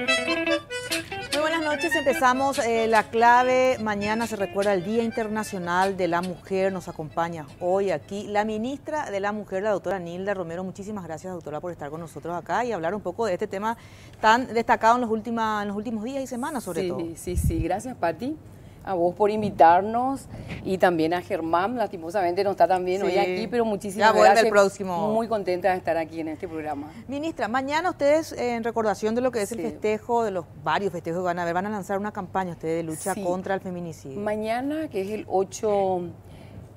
Muy buenas noches, empezamos La Clave. Mañana se recuerda el Día Internacional de la Mujer. Nos acompaña hoy aquí la ministra de la Mujer, la doctora Nilda Romero. Muchísimas gracias, doctora, por estar con nosotros acá y hablar un poco de este tema tan destacado en los últimos días y semanas, sobre todo. Sí, gracias, Pati, a vos por invitarnos y también a Germán. Lastimosamente no está también hoy aquí, pero muchísimas gracias. El próximo. Muy contenta de estar aquí en este programa. Ministra, mañana ustedes, en recordación de lo que es el festejo, de los varios festejos que van a haber, van a lanzar una campaña ustedes de lucha contra el feminicidio. Mañana, que es el 8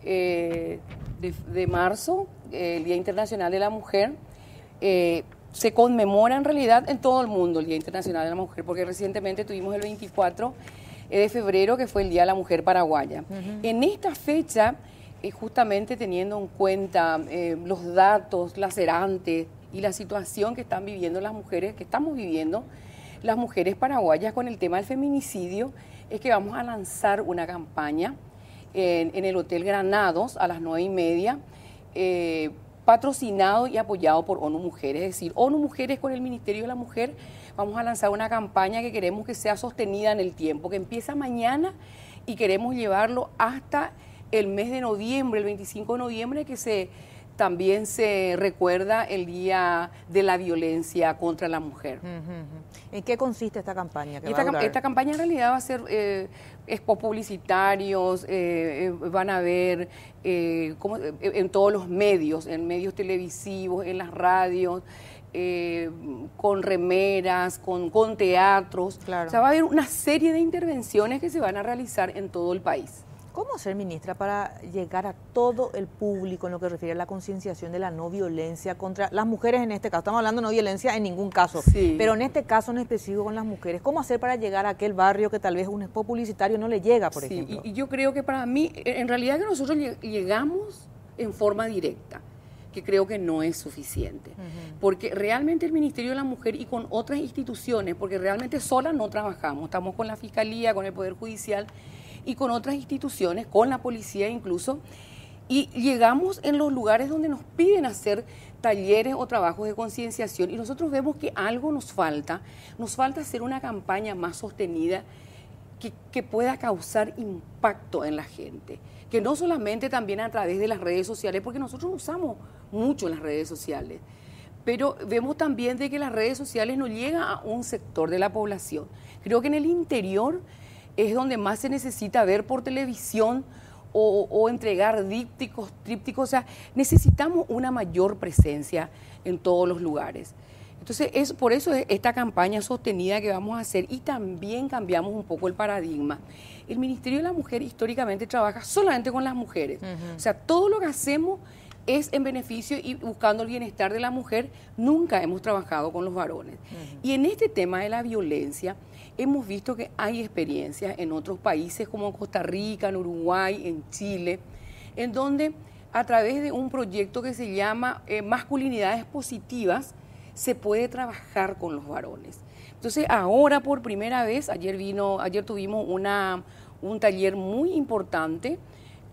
de marzo, el Día Internacional de la Mujer, se conmemora en realidad en todo el mundo el Día Internacional de la Mujer, porque recientemente tuvimos el 24 de febrero, que fue el Día de la Mujer Paraguaya. En esta fecha, justamente teniendo en cuenta los datos lacerantes y la situación que están viviendo las mujeres, que estamos viviendo las mujeres paraguayas con el tema del feminicidio, es que vamos a lanzar una campaña en el Hotel Granados a las 9:30, patrocinado y apoyado por ONU Mujeres, es decir, ONU Mujeres con el Ministerio de la Mujer. Vamos a lanzar una campaña que queremos que sea sostenida en el tiempo, que empieza mañana y queremos llevarlo hasta el mes de noviembre, el 25 de noviembre, que también se recuerda el Día de la Violencia contra la Mujer. ¿En qué consiste esta campaña? Esta campaña en realidad va a ser expos publicitarios, van a ver en todos los medios, en medios televisivos, en las radios, con remeras, con teatros. Claro. O sea, va a haber una serie de intervenciones que se van a realizar en todo el país. ¿Cómo hacer, ministra, para llegar a todo el público en lo que refiere a la concienciación de la no violencia contra las mujeres en este caso? Estamos hablando de no violencia en ningún caso, pero en este caso en específico con las mujeres. ¿Cómo hacer para llegar a aquel barrio que tal vez un spot publicitario no le llega, por ejemplo? Y yo creo que para mí, en realidad que nosotros llegamos en forma directa, que creo que no es suficiente, porque realmente el Ministerio de la Mujer y con otras instituciones, porque realmente solas no trabajamos, estamos con la Fiscalía, con el Poder Judicial y con otras instituciones, con la policía incluso, y llegamos en los lugares donde nos piden hacer talleres o trabajos de concienciación y nosotros vemos que algo nos falta hacer una campaña más sostenida que pueda causar impacto en la gente, que no solamente también a través de las redes sociales, porque nosotros usamos mucho las redes sociales, pero vemos también de que las redes sociales no llegan a un sector de la población. Creo que en el interior es donde más se necesita ver por televisión o entregar dípticos, trípticos, o sea, necesitamos una mayor presencia en todos los lugares. Entonces, por eso es esta campaña sostenida que vamos a hacer y también cambiamos un poco el paradigma. El Ministerio de la Mujer históricamente trabaja solamente con las mujeres, o sea, todo lo que hacemos es en beneficio y buscando el bienestar de la mujer, nunca hemos trabajado con los varones. Y en este tema de la violencia, hemos visto que hay experiencias en otros países como en Costa Rica, en Uruguay, en Chile, en donde a través de un proyecto que se llama Masculinidades Positivas, se puede trabajar con los varones. Entonces ahora por primera vez, ayer tuvimos un taller muy importante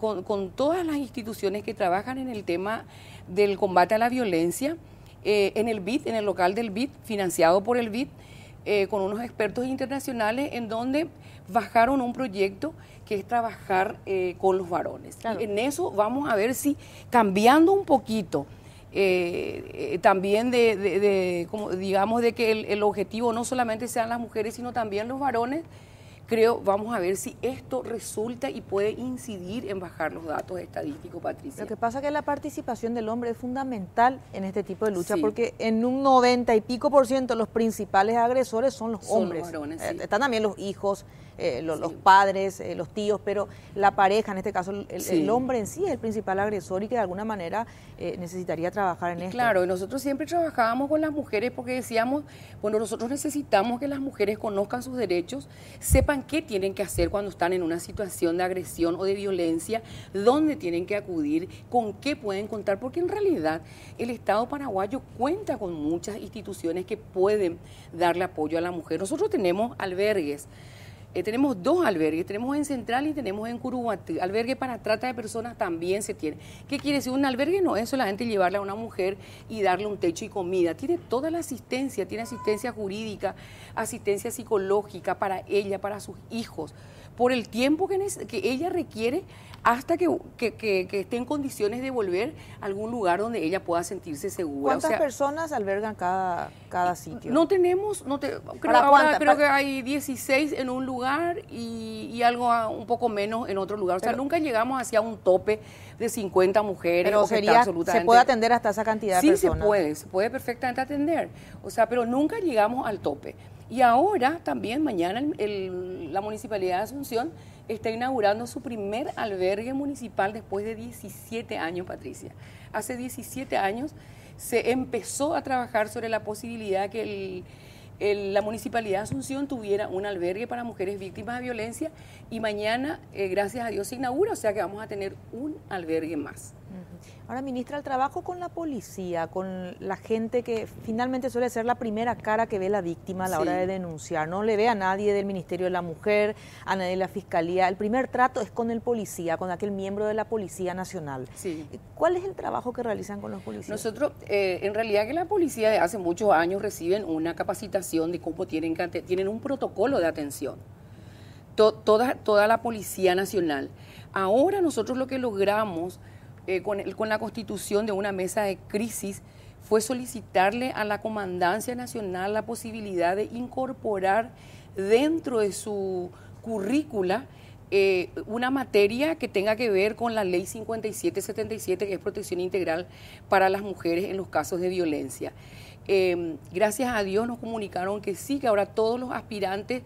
con todas las instituciones que trabajan en el tema del combate a la violencia, en el BID, en el local del BID, financiado por el BID, con unos expertos internacionales en donde bajaron un proyecto que es trabajar con los varones. Claro. Y en eso vamos a ver si cambiando un poquito también como digamos de que el objetivo no solamente sean las mujeres sino también los varones, vamos a ver si esto resulta y puede incidir en bajar los datos estadísticos, Patricia. Lo que pasa es que la participación del hombre es fundamental en este tipo de lucha, porque en un 90 y pico % los principales agresores son los hombres. Los varones, están también los hijos, los padres, los tíos, pero la pareja, en este caso el hombre en sí es el principal agresor y que de alguna manera necesitaría trabajar en esto. Claro, y nosotros siempre trabajábamos con las mujeres porque decíamos, bueno, nosotros necesitamos que las mujeres conozcan sus derechos, sepan qué tienen que hacer cuando están en una situación de agresión o de violencia, dónde tienen que acudir, con qué pueden contar, porque en realidad el Estado paraguayo cuenta con muchas instituciones que pueden darle apoyo a la mujer. Nosotros tenemos albergues Tenemos 2 albergues, tenemos en Central y tenemos en Curuguatí. Albergue para trata de personas también se tiene. ¿Qué quiere decir? Un albergue no es solamente llevarle a una mujer y darle un techo y comida. Tiene toda la asistencia, tiene asistencia jurídica, asistencia psicológica para ella, para sus hijos, por el tiempo que ella requiere hasta que esté en condiciones de volver a algún lugar donde ella pueda sentirse segura. ¿Cuántas personas albergan cada sitio? No tenemos, creo que hay 16 en un lugar y algo un poco menos en otro lugar. O sea, nunca llegamos hacia un tope de 50 mujeres. Pero ¿se puede atender hasta esa cantidad de personas? Sí, se puede perfectamente atender. O sea, pero nunca llegamos al tope. Y ahora también mañana la Municipalidad de Asunción está inaugurando su primer albergue municipal después de 17 años, Patricia. Hace 17 años se empezó a trabajar sobre la posibilidad que la Municipalidad de Asunción tuviera un albergue para mujeres víctimas de violencia y mañana, gracias a Dios, se inaugura, o sea que vamos a tener un albergue más. Ahora, ministra, el trabajo con la policía, con la gente que finalmente suele ser la primera cara que ve la víctima a la hora de denunciar, no le ve a nadie del Ministerio de la Mujer, a nadie de la Fiscalía, el primer trato es con el policía, con aquel miembro de la Policía Nacional. Sí. ¿Cuál es el trabajo que realizan con los policías? Nosotros, en realidad que la policía de hace muchos años reciben una capacitación de cómo tienen un protocolo de atención. Toda la Policía Nacional. Ahora nosotros lo que logramos con la constitución de una mesa de crisis fue solicitarle a la Comandancia Nacional la posibilidad de incorporar dentro de su currícula una materia que tenga que ver con la ley 5777, que es protección integral para las mujeres en los casos de violencia. Gracias a Dios nos comunicaron que sí, que ahora todos los aspirantes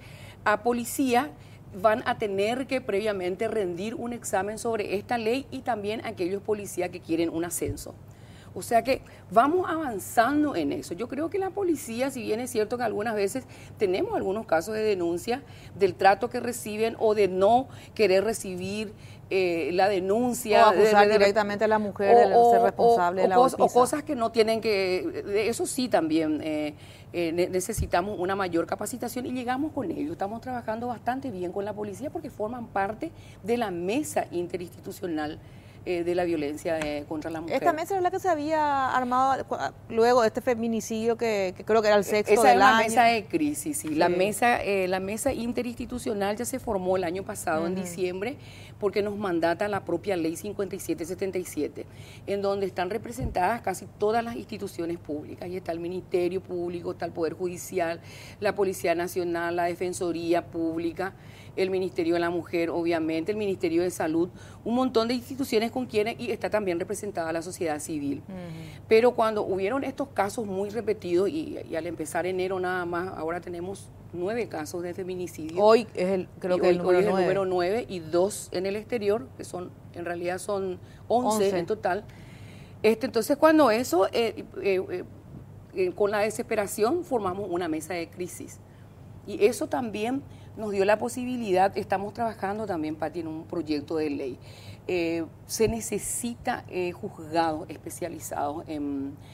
a policía van a tener que previamente rendir un examen sobre esta ley y también aquellos policías que quieren un ascenso. O sea que vamos avanzando en eso. Yo creo que la policía, si bien es cierto que algunas veces tenemos algunos casos de denuncia del trato que reciben o de no querer recibir la denuncia. O acusar directamente a la mujer de ser responsable de la golpiza. O cosas que no tienen que... Eso sí también necesitamos una mayor capacitación y llegamos con ello. Estamos trabajando bastante bien con la policía porque forman parte de la mesa interinstitucional de la violencia contra la mujer. Esta mesa es la que se había armado luego de este feminicidio que creo que era el sexto Esa del año. Esa es una mesa de crisis, sí. La mesa interinstitucional ya se formó el año pasado, en diciembre, porque nos mandata la propia ley 5777, en donde están representadas casi todas las instituciones públicas. Ahí está el Ministerio Público, está el Poder Judicial, la Policía Nacional, la Defensoría Pública, el Ministerio de la Mujer, obviamente, el Ministerio de Salud, un montón de instituciones con quienes, y está también representada la sociedad civil. Pero cuando hubieron estos casos muy repetidos, y al empezar enero nada más, ahora tenemos 9 casos de feminicidio. Hoy es creo que el número 9 y 2 en el exterior, que en realidad son 11 en total. Entonces cuando eso, con la desesperación, formamos una mesa de crisis. Y eso también nos dio la posibilidad, estamos trabajando también, Pati, en un proyecto de ley. Se necesita juzgados especializados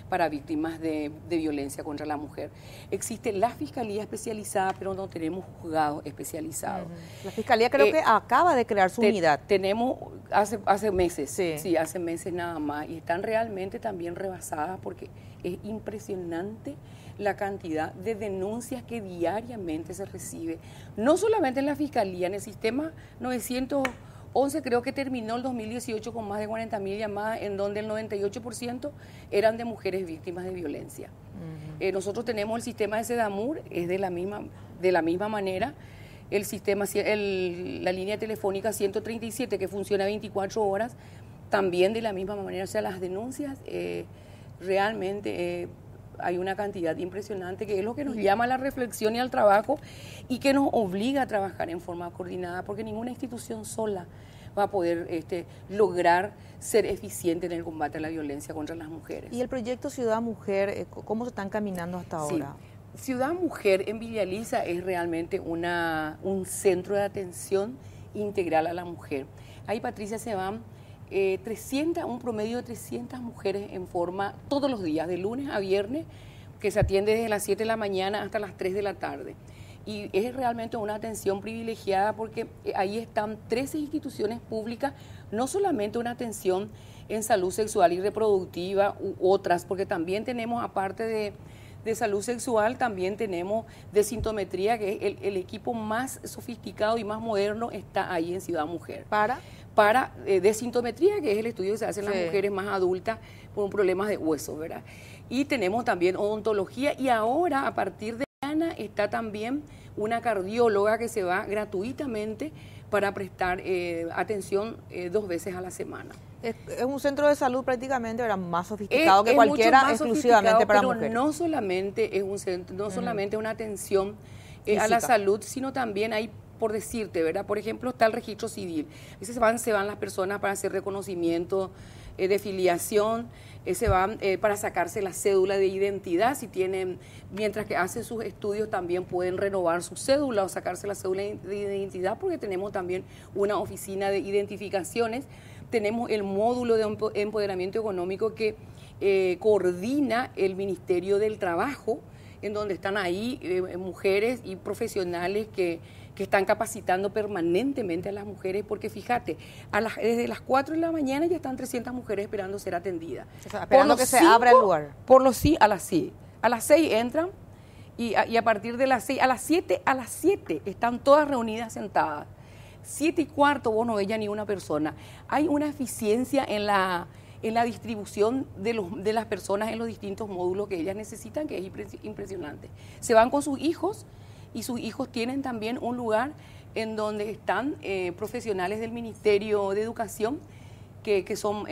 para víctimas de violencia contra la mujer. Existe la Fiscalía especializada, pero no tenemos juzgados especializados. La Fiscalía creo que acaba de crear su unidad. Tenemos hace meses, sí, hace meses nada más, y están realmente también rebasadas porque es impresionante la cantidad de denuncias que diariamente se recibe, no solamente en la Fiscalía, en el sistema 911 creo que terminó el 2018 con más de 40.000 llamadas, en donde el 98% eran de mujeres víctimas de violencia. Nosotros tenemos el sistema de Sedamur, es de la misma manera, el sistema, la línea telefónica 137 que funciona 24 horas, también de la misma manera. O sea, las denuncias realmente... hay una cantidad impresionante que es lo que nos llama a la reflexión y al trabajo y que nos obliga a trabajar en forma coordinada, porque ninguna institución sola va a poder lograr ser eficiente en el combate a la violencia contra las mujeres. ¿Y el proyecto Ciudad Mujer, cómo se están caminando hasta ahora? Ciudad Mujer en Villa Elisa es realmente un centro de atención integral a la mujer. Ahí, Patricia, se van un promedio de 300 mujeres en forma todos los días, de lunes a viernes, que se atiende desde las 7 de la mañana hasta las 3 de la tarde. y es realmente una atención privilegiada porque ahí están 13 instituciones públicas, no solamente una atención en salud sexual y reproductiva u otras, porque también tenemos, aparte de salud sexual, también tenemos de sintometría, que es el equipo más sofisticado y más moderno, está ahí en Ciudad Mujer. Para de sintometría, que es el estudio que se hace en las mujeres más adultas con problemas de huesos, ¿verdad? Y tenemos también odontología, y ahora, a partir de mañana, está también una cardióloga que se va gratuitamente para prestar atención 2 veces a la semana. Es un centro de salud prácticamente, ¿verdad?, más sofisticado que cualquiera, exclusivamente para mujeres. Pero no solamente es un centro, no solamente una atención a la salud, sino también hay, por decirte, ¿verdad? Por ejemplo, está el registro civil. A veces se van las personas para hacer reconocimiento de filiación, se van para sacarse la cédula de identidad, si tienen, mientras que hacen sus estudios también pueden renovar su cédula o sacarse la cédula de identidad, porque tenemos también una oficina de identificaciones. Tenemos el módulo de empoderamiento económico que coordina el Ministerio del Trabajo, en donde están ahí mujeres y profesionales que están capacitando permanentemente a las mujeres, porque fíjate, desde las 4 de la mañana ya están 300 mujeres esperando ser atendidas. O sea, esperando que se abra el lugar. Por los sí, a las 6. A las 6 entran y a partir de las 6, a las 7 están todas reunidas sentadas. 7:15 vos no ves ya ni una persona. Hay una eficiencia en la distribución de las personas en los distintos módulos que ellas necesitan, que es impresionante. Se van con sus hijos y sus hijos tienen también un lugar en donde están profesionales del Ministerio de Educación que son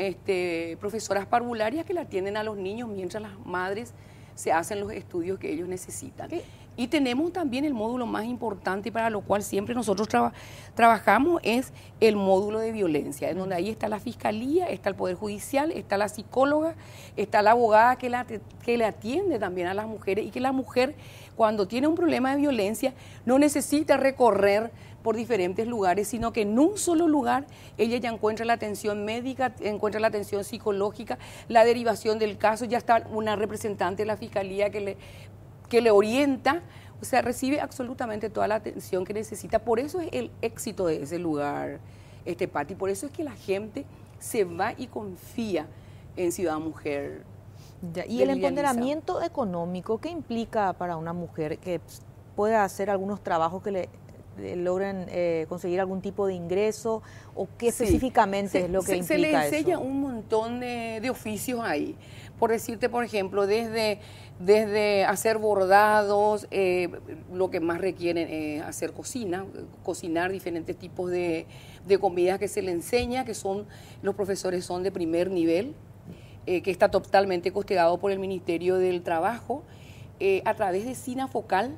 profesoras parvularias que la atienden a los niños mientras las madres se hacen los estudios que ellos necesitan. Y tenemos también el módulo más importante, para lo cual siempre nosotros trabajamos, es el módulo de violencia, en donde ahí está la Fiscalía, está el Poder Judicial, está la psicóloga, está la abogada que le atiende también a las mujeres, y que la mujer, cuando tiene un problema de violencia, no necesita recorrer por diferentes lugares, sino que en un solo lugar ella ya encuentra la atención médica, encuentra la atención psicológica, la derivación del caso, ya está una representante de la Fiscalía que le orienta, o sea, recibe absolutamente toda la atención que necesita. Por eso es el éxito de ese lugar, Pati, por eso es que la gente se va y confía en Ciudad Mujer. Y el empoderamiento económico, ¿qué implica para una mujer que pueda hacer algunos trabajos que le logren conseguir algún tipo de ingreso, o qué específicamente es lo que implica eso? Se le enseña un montón de oficios ahí. Por decirte, por ejemplo, desde hacer bordados, lo que más requieren es hacer cocinar diferentes tipos de comidas que se le enseña, los profesores son de primer nivel, que está totalmente costeado por el Ministerio del Trabajo, a través de Sinafocal,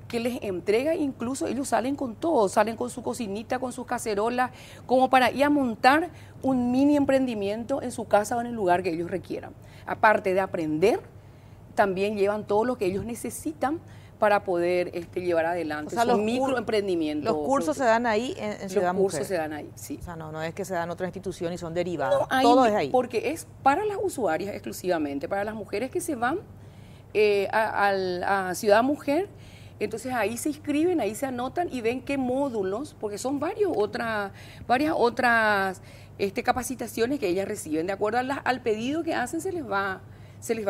que les entrega, incluso ellos salen con todo, salen con su cocinita, con sus cacerolas, como para ir a montar un mini emprendimiento en su casa o en el lugar que ellos requieran. Aparte de aprender, también llevan todo lo que ellos necesitan para poder llevar adelante, o sea, su microemprendimiento. ¿Los cursos se dan ahí en Ciudad Mujer? Los cursos se dan ahí, sí. O sea, no es que se dan en otra institución y son derivados, no, todo es ahí. Porque es para las usuarias exclusivamente, para las mujeres que se van a Ciudad Mujer. Entonces ahí se inscriben, ahí se anotan y ven qué módulos, porque son varias otras capacitaciones que ellas reciben. De acuerdo al pedido que hacen, se les va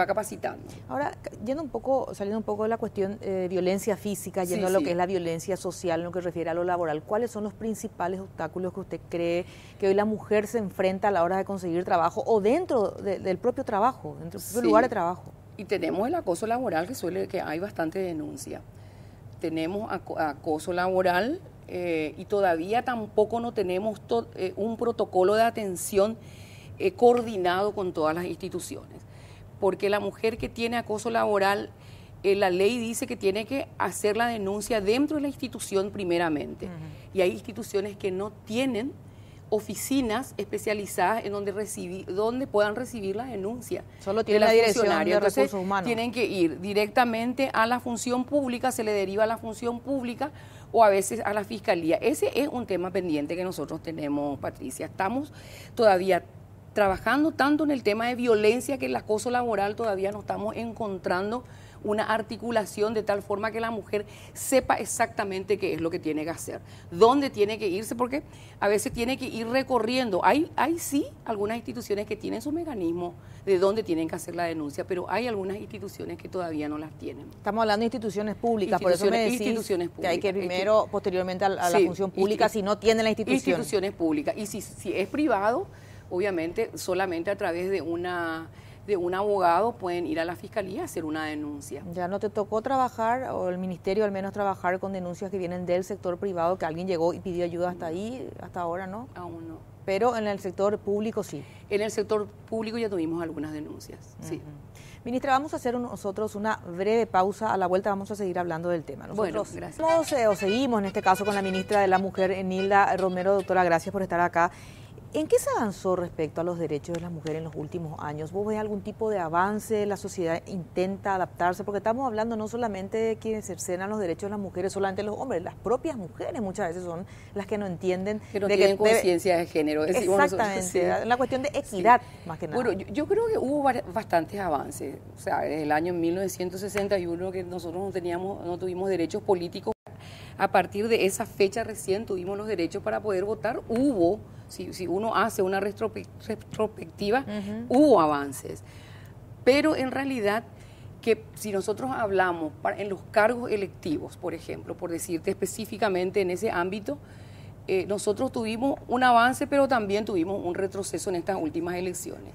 capacitando. Ahora, saliendo un poco de la cuestión de violencia física, yendo a lo que es la violencia social, en lo que refiere a lo laboral, ¿cuáles son los principales obstáculos que usted cree que hoy la mujer se enfrenta a la hora de conseguir trabajo, o dentro del propio trabajo, dentro del propio lugar de trabajo? Y tenemos el acoso laboral, que hay bastante denuncia. Tenemos acoso laboral y todavía tampoco no tenemos un protocolo de atención coordinado con todas las instituciones. Porque la mujer que tiene acoso laboral, la ley dice que tiene que hacer la denuncia dentro de la institución primeramente. Y hay instituciones que no tienen oficinas especializadas en donde puedan recibir la denuncia. Solo tiene la dirección de recursos humanos. Tienen que ir directamente a la función pública, se le deriva a la función pública o a veces a la Fiscalía. Ese es un tema pendiente que nosotros tenemos, Patricia. Estamos todavía trabajando tanto en el tema de violencia, que el acoso laboral todavía no estamos encontrando una articulación de tal forma que la mujer sepa exactamente qué es lo que tiene que hacer, dónde tiene que irse, porque a veces tiene que ir recorriendo. Hay sí algunas instituciones que tienen su mecanismo de dónde tienen que hacer la denuncia, pero hay algunas instituciones que todavía no las tienen. Estamos hablando de instituciones públicas, por eso me decís instituciones públicas, que hay que primero, posteriormente a la función pública, si no tiene la institución. Instituciones públicas. Y si es privado, obviamente solamente a través de un abogado pueden ir a la fiscalía a hacer una denuncia. ¿Ya no te tocó trabajar, o el ministerio al menos trabajar con denuncias que vienen del sector privado, que alguien llegó y pidió ayuda hasta ahí, hasta ahora no? Aún no. Pero en el sector público sí. En el sector público ya tuvimos algunas denuncias, sí. Ministra, vamos a hacer nosotros una breve pausa. A la vuelta vamos a seguir hablando del tema. Nosotros seguimos en este caso con la ministra de la Mujer, Nilda Romero. Doctora, gracias por estar acá. ¿En qué se avanzó respecto a los derechos de las mujeres en los últimos años? ¿Vos ves algún tipo de avance? ¿La sociedad intenta adaptarse? Porque estamos hablando no solamente de quienes cercenan los derechos de las mujeres, solamente los hombres, las propias mujeres muchas veces son las que no entienden. Que no tienen conciencia de género. Exactamente, nosotros, sí. La cuestión de equidad, sí, más que nada. Bueno, yo creo que hubo bastantes avances. O sea, desde el año 1961 que nosotros no tuvimos derechos políticos. A partir de esa fecha recién tuvimos los derechos para poder votar. Hubo, si uno hace una retrospectiva, hubo avances. Pero en realidad, que si nosotros hablamos en los cargos electivos, por ejemplo, por decirte específicamente en ese ámbito, nosotros tuvimos un avance, pero también tuvimos un retroceso en estas últimas elecciones.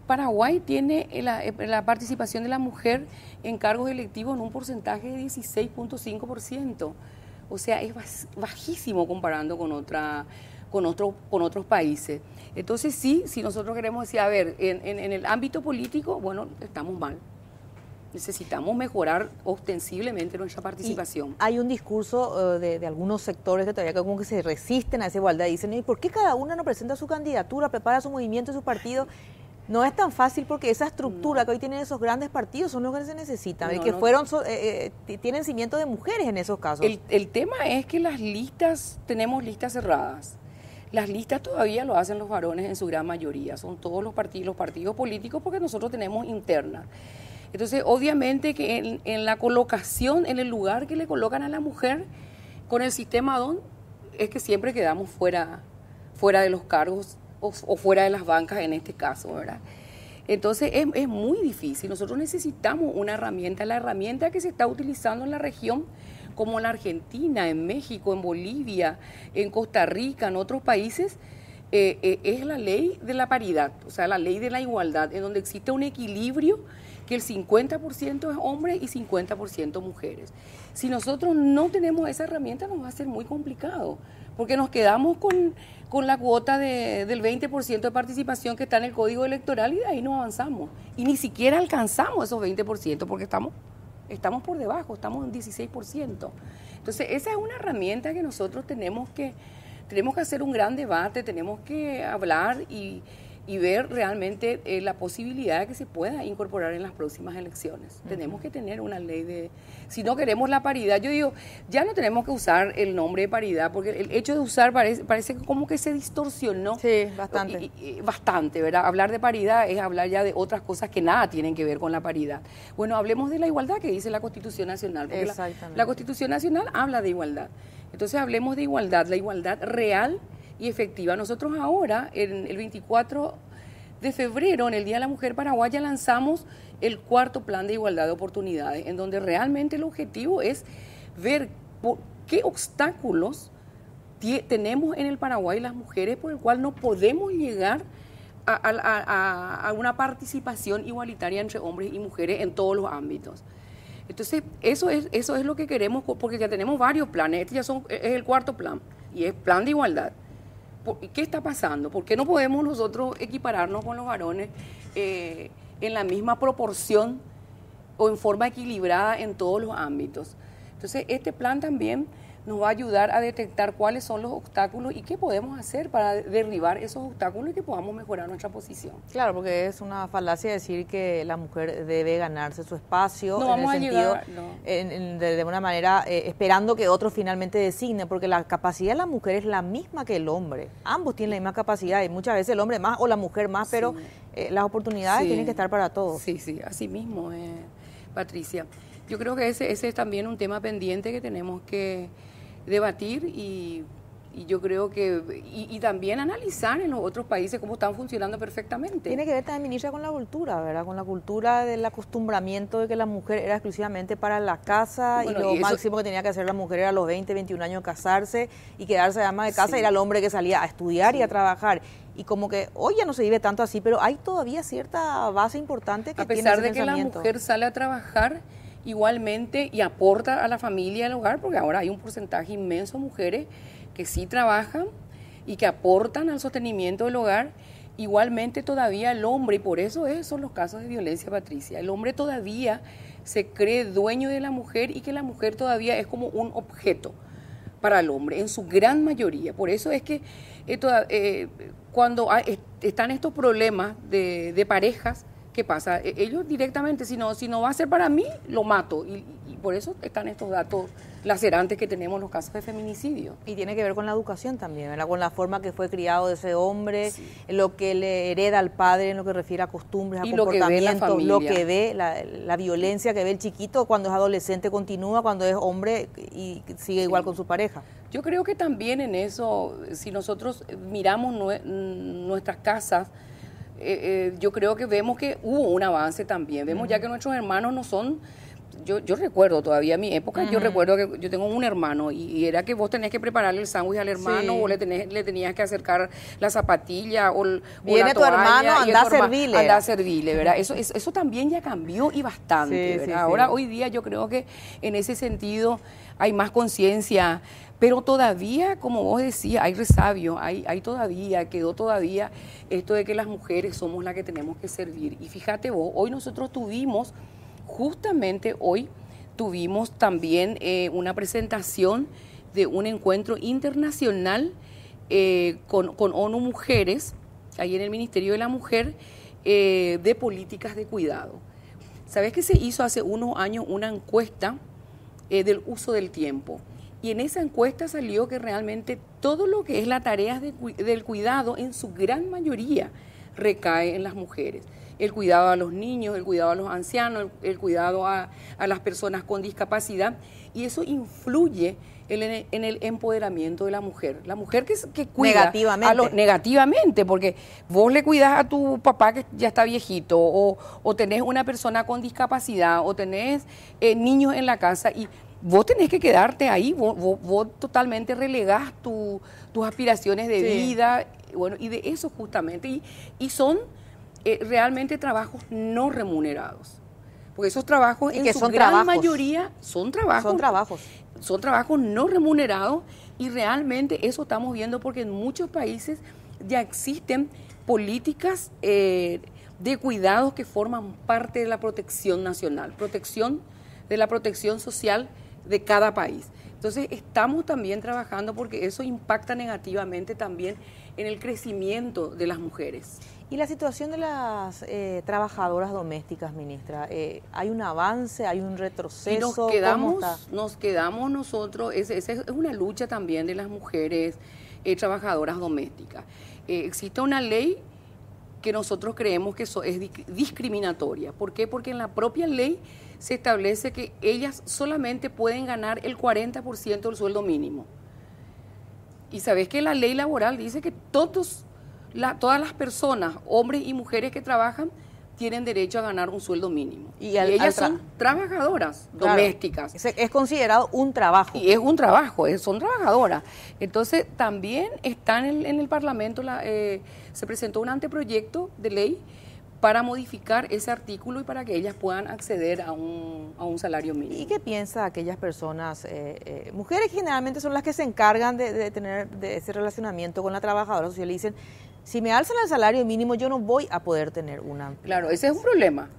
Paraguay tiene la participación de la mujer en cargos electivos en un porcentaje de 16.5%. O sea, es bajísimo comparando con otros países. Entonces sí, si nosotros queremos decir, a ver, en el ámbito político, bueno, estamos mal. Necesitamos mejorar ostensiblemente nuestra participación. Y hay un discurso de algunos sectores que todavía como que se resisten a esa igualdad. Dicen, ¿y por qué cada uno no presenta su candidatura, prepara su movimiento, su partido? No es tan fácil porque esa estructura que hoy tienen esos grandes partidos son los que se necesitan, y que tienen cimientos de mujeres en esos casos. El tema es que tenemos listas cerradas. Las listas todavía lo hacen los varones en su gran mayoría, son todos los partidos políticos, porque nosotros tenemos internas. Entonces, obviamente que en la colocación, en el lugar que le colocan a la mujer, con el sistema DON, es que siempre quedamos fuera de los cargos o fuera de las bancas en este caso, ¿verdad? Entonces es muy difícil. Nosotros necesitamos una herramienta, la herramienta que se está utilizando en la región, como en la Argentina, en México, en Bolivia, en Costa Rica, en otros países, es la ley de la paridad, o sea, la ley de la igualdad, en donde existe un equilibrio que el 50% es hombres y 50% mujeres. Si nosotros no tenemos esa herramienta, nos va a ser muy complicado, porque nos quedamos con la cuota del 20% de participación que está en el Código Electoral y de ahí no avanzamos. Y ni siquiera alcanzamos esos 20% porque estamos por debajo, estamos en 16%. Entonces, esa es una herramienta que nosotros tenemos que hacer un gran debate, tenemos que hablar y ver realmente la posibilidad de que se pueda incorporar en las próximas elecciones. Tenemos que tener una ley si no queremos la paridad, yo digo, ya no tenemos que usar el nombre de paridad, porque el hecho de usar parece como que se distorsionó. Sí, bastante. Bastante, ¿verdad? Hablar de paridad es hablar ya de otras cosas que nada tienen que ver con la paridad. Bueno, hablemos de la igualdad que dice la Constitución Nacional, porque la Constitución Nacional habla de igualdad. Entonces hablemos de igualdad, la igualdad real y efectiva. Nosotros ahora, en el 24 de febrero, en el Día de la Mujer Paraguaya, lanzamos el 4º Plan de Igualdad de Oportunidades, en donde realmente el objetivo es ver qué obstáculos tenemos en el Paraguay las mujeres por el cual no podemos llegar a una participación igualitaria entre hombres y mujeres en todos los ámbitos. Entonces, eso es lo que queremos, porque ya tenemos varios planes. Este es el 4º plan, y es plan de igualdad. ¿Qué está pasando? ¿Por qué no podemos nosotros equipararnos con los varones en la misma proporción o en forma equilibrada en todos los ámbitos? Entonces, este plan también nos va a ayudar a detectar cuáles son los obstáculos y qué podemos hacer para derribar esos obstáculos y que podamos mejorar nuestra posición. Claro, porque es una falacia decir que la mujer debe ganarse su espacio, no vamos a llegar, no. De una manera esperando que otro finalmente designe, porque la capacidad de la mujer es la misma que el hombre. Ambos tienen la misma capacidad y muchas veces el hombre más o la mujer más, pero las oportunidades tienen que estar para todos. Sí, así mismo. Patricia. Yo creo que ese es también un tema pendiente que tenemos que debatir y yo creo que, y también analizar en los otros países cómo están funcionando perfectamente. Tiene que ver también, ministra, con la cultura, ¿verdad? Con la cultura del acostumbramiento de que la mujer era exclusivamente para la casa, bueno, y lo máximo que tenía que hacer la mujer era a los 20, 21 años casarse y quedarse ama de casa, y era el hombre que salía a estudiar y a trabajar. Y como que hoy ya no se vive tanto así, pero hay todavía cierta base importante que tiene ese pensamiento. A pesar de que la mujer sale a trabajar igualmente y aporta a la familia y al hogar, porque ahora hay un porcentaje inmenso de mujeres que sí trabajan y que aportan al sostenimiento del hogar, igualmente todavía el hombre, y por eso son los casos de violencia, Patricia, el hombre todavía se cree dueño de la mujer y que la mujer todavía es como un objeto para el hombre, en su gran mayoría. Por eso es que cuando están estos problemas de parejas, ¿qué pasa? Ellos directamente, si no va a ser para mí, lo mato. Y por eso están estos datos lacerantes que tenemos en los casos de feminicidio. Y tiene que ver con la educación también, ¿verdad? Con la forma que fue criado de ese hombre, sí, lo que le hereda al padre en lo que refiere a costumbres, a comportamientos, lo que ve, la violencia que ve el chiquito cuando es adolescente continúa, cuando es hombre y sigue igual con su pareja. Yo creo que también en eso, si nosotros miramos nuestras casas, yo creo que vemos que hubo un avance también. Vemos ya que nuestros hermanos no son... Yo recuerdo todavía mi época, yo recuerdo que yo tengo un hermano y era que vos tenés que prepararle el sándwich al hermano, o le tenías que acercar la zapatilla o la toalla. Viene tu hermano, anda a servirle. ¿Verdad? Eso también ya cambió y bastante, ¿verdad? Ahora, hoy día yo creo que en ese sentido hay más conciencia, pero todavía, como vos decías, hay resabio, quedó todavía esto de que las mujeres somos las que tenemos que servir. Y fíjate vos, hoy nosotros justamente hoy tuvimos también una presentación de un encuentro internacional con ONU Mujeres, ahí en el Ministerio de la Mujer, de políticas de cuidado. ¿Sabes que se hizo hace unos años una encuesta del uso del tiempo? Y en esa encuesta salió que realmente todo lo que es la tarea del cuidado, en su gran mayoría, recae en las mujeres. El cuidado a los niños, el cuidado a los ancianos, el cuidado a las personas con discapacidad, y eso influye en el empoderamiento de la mujer. La mujer que cuida negativamente, porque vos le cuidás a tu papá que ya está viejito, o tenés una persona con discapacidad, o tenés niños en la casa, y vos tenés que quedarte ahí, vos totalmente relegás tus aspiraciones de vida, bueno, y de eso justamente, y son realmente trabajos no remunerados, porque esos trabajos en su gran mayoría son trabajos no remunerados, y realmente eso estamos viendo porque en muchos países ya existen políticas de cuidados que forman parte de la protección nacional, de la protección social de cada país. Entonces estamos también trabajando porque eso impacta negativamente también en el crecimiento de las mujeres. ¿Y la situación de las trabajadoras domésticas, ministra? ¿Hay un avance, hay un retroceso? Y nos quedamos nosotros, es una lucha también de las mujeres trabajadoras domésticas. Existe una ley que nosotros creemos que es discriminatoria. ¿Por qué? Porque en la propia ley se establece que ellas solamente pueden ganar el 40% del sueldo mínimo. Y sabes que la ley laboral dice que todas las personas, hombres y mujeres que trabajan, tienen derecho a ganar un sueldo mínimo. Y ellas son trabajadoras domésticas. Es considerado un trabajo. Y es un trabajo, son trabajadoras. Entonces, también está en el Parlamento, se presentó un anteproyecto de ley para modificar ese artículo y para que ellas puedan acceder a un salario mínimo. ¿Y qué piensa aquellas personas, mujeres que generalmente son las que se encargan de tener ese relacionamiento con la trabajadora social, y dicen, si me alzan el salario mínimo yo no voy a poder tener una... Claro, ese es un problema,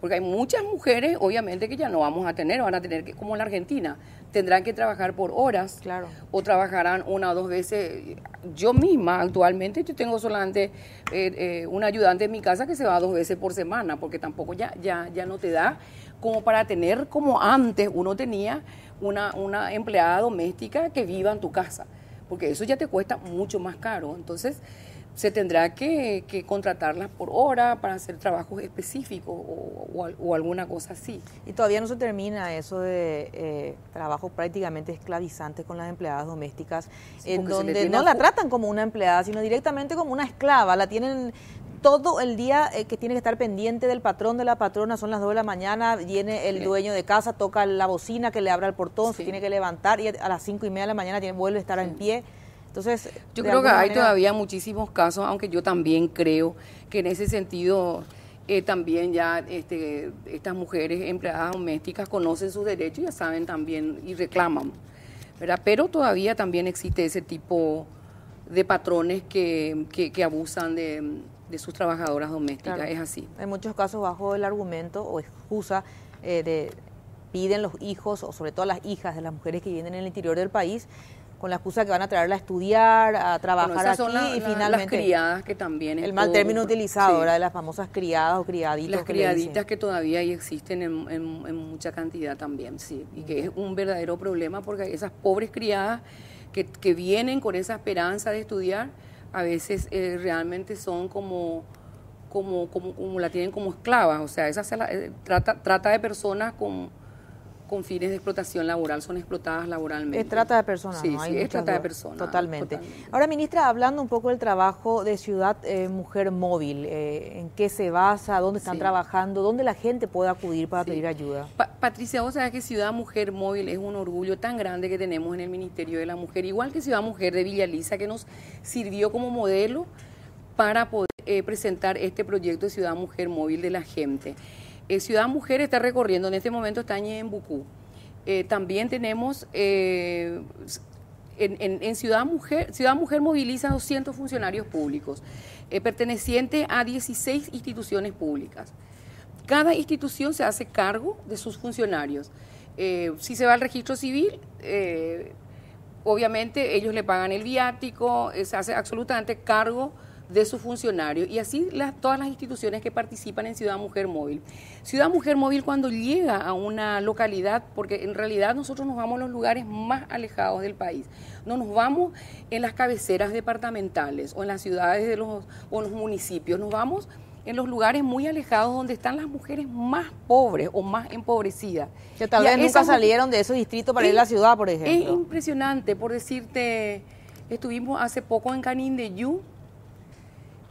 porque hay muchas mujeres, obviamente, que ya no vamos a tener, van a tener que, como en la Argentina, tendrán que trabajar por horas, claro, o trabajarán 1 o 2 veces. Yo misma, actualmente, yo tengo solamente un ayudante en mi casa que se va 2 veces por semana, porque tampoco ya no te da como para tener como antes uno tenía una empleada doméstica que viva en tu casa, porque eso ya te cuesta mucho más caro. Entonces, se tendrá que contratarlas por hora para hacer trabajos específicos o alguna cosa así. Y todavía no se termina eso de trabajo prácticamente esclavizante con las empleadas domésticas, sí, en donde no la tratan como una empleada, sino directamente como una esclava. La tienen todo el día que tiene que estar pendiente del patrón, de la patrona. Son las 2 de la mañana, viene el dueño de casa, toca la bocina que le abra el portón, se tiene que levantar y a las 5:30 de la mañana vuelve a estar en pie. Entonces, yo creo que hay todavía muchísimos casos, aunque yo también creo que en ese sentido también ya estas mujeres empleadas domésticas conocen sus derechos, ya saben también y reclaman, ¿verdad? Pero todavía también existe ese tipo de patrones que abusan de sus trabajadoras domésticas, claro. Es así. En muchos casos bajo el argumento o excusa piden los hijos o sobre todo las hijas de las mujeres que viven en el interior del país, con la excusa que van a traerla a estudiar, a trabajar aquí y finalmente las criadas que también el mal término utilizado, sí. De las famosas criadas o criaditos. Las criaditas que todavía ahí existen en mucha cantidad también, sí, y que es un verdadero problema porque esas pobres criadas que vienen con esa esperanza de estudiar, a veces realmente son como la tienen como esclavas, o sea, trata de personas con fines de explotación laboral, son explotadas laboralmente. Es trata de personas, sí, ¿no? Sí, es trata de personas. Totalmente. Ahora, ministra, hablando un poco del trabajo de Ciudad Mujer Móvil, ¿en qué se basa? ¿Dónde están trabajando? ¿Dónde la gente puede acudir para pedir ayuda? Patricia, vos sabés que Ciudad Mujer Móvil es un orgullo tan grande que tenemos en el Ministerio de la Mujer, igual que Ciudad Mujer de Villa Elisa, que nos sirvió como modelo para poder presentar este proyecto de Ciudad Mujer Móvil de la gente. Ciudad Mujer está recorriendo, en este momento está en Ñembucú. También tenemos en Ciudad Mujer moviliza 200 funcionarios públicos, pertenecientes a 16 instituciones públicas. Cada institución se hace cargo de sus funcionarios. Si se va al registro civil, obviamente ellos le pagan el viático, se hace absolutamente cargo de sus funcionarios y así todas las instituciones que participan en Ciudad Mujer Móvil. Ciudad Mujer Móvil cuando llega a una localidad, porque en realidad nosotros nos vamos a los lugares más alejados del país, no nos vamos en las cabeceras departamentales o en las ciudades o en los municipios, nos vamos en los lugares muy alejados donde están las mujeres más pobres o más empobrecidas. Que tal vez nunca salieron de esos distritos para ir a la ciudad, por ejemplo. Es impresionante, por decirte, estuvimos hace poco en Canindeyú,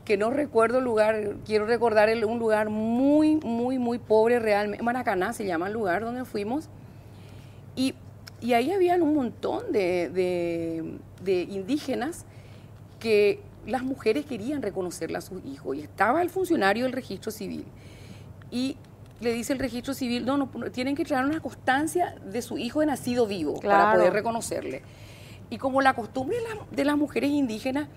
que no recuerdo el lugar, quiero recordar un lugar muy, muy, muy pobre realmente, Maracaná se llama el lugar donde fuimos, y ahí habían un montón de indígenas que las mujeres querían reconocerle a sus hijos, y estaba el funcionario del registro civil, y le dice el registro civil, no, tienen que traer una constancia de su hijo de nacido vivo, claro, para poder reconocerle. Y como la costumbre de las mujeres indígenas,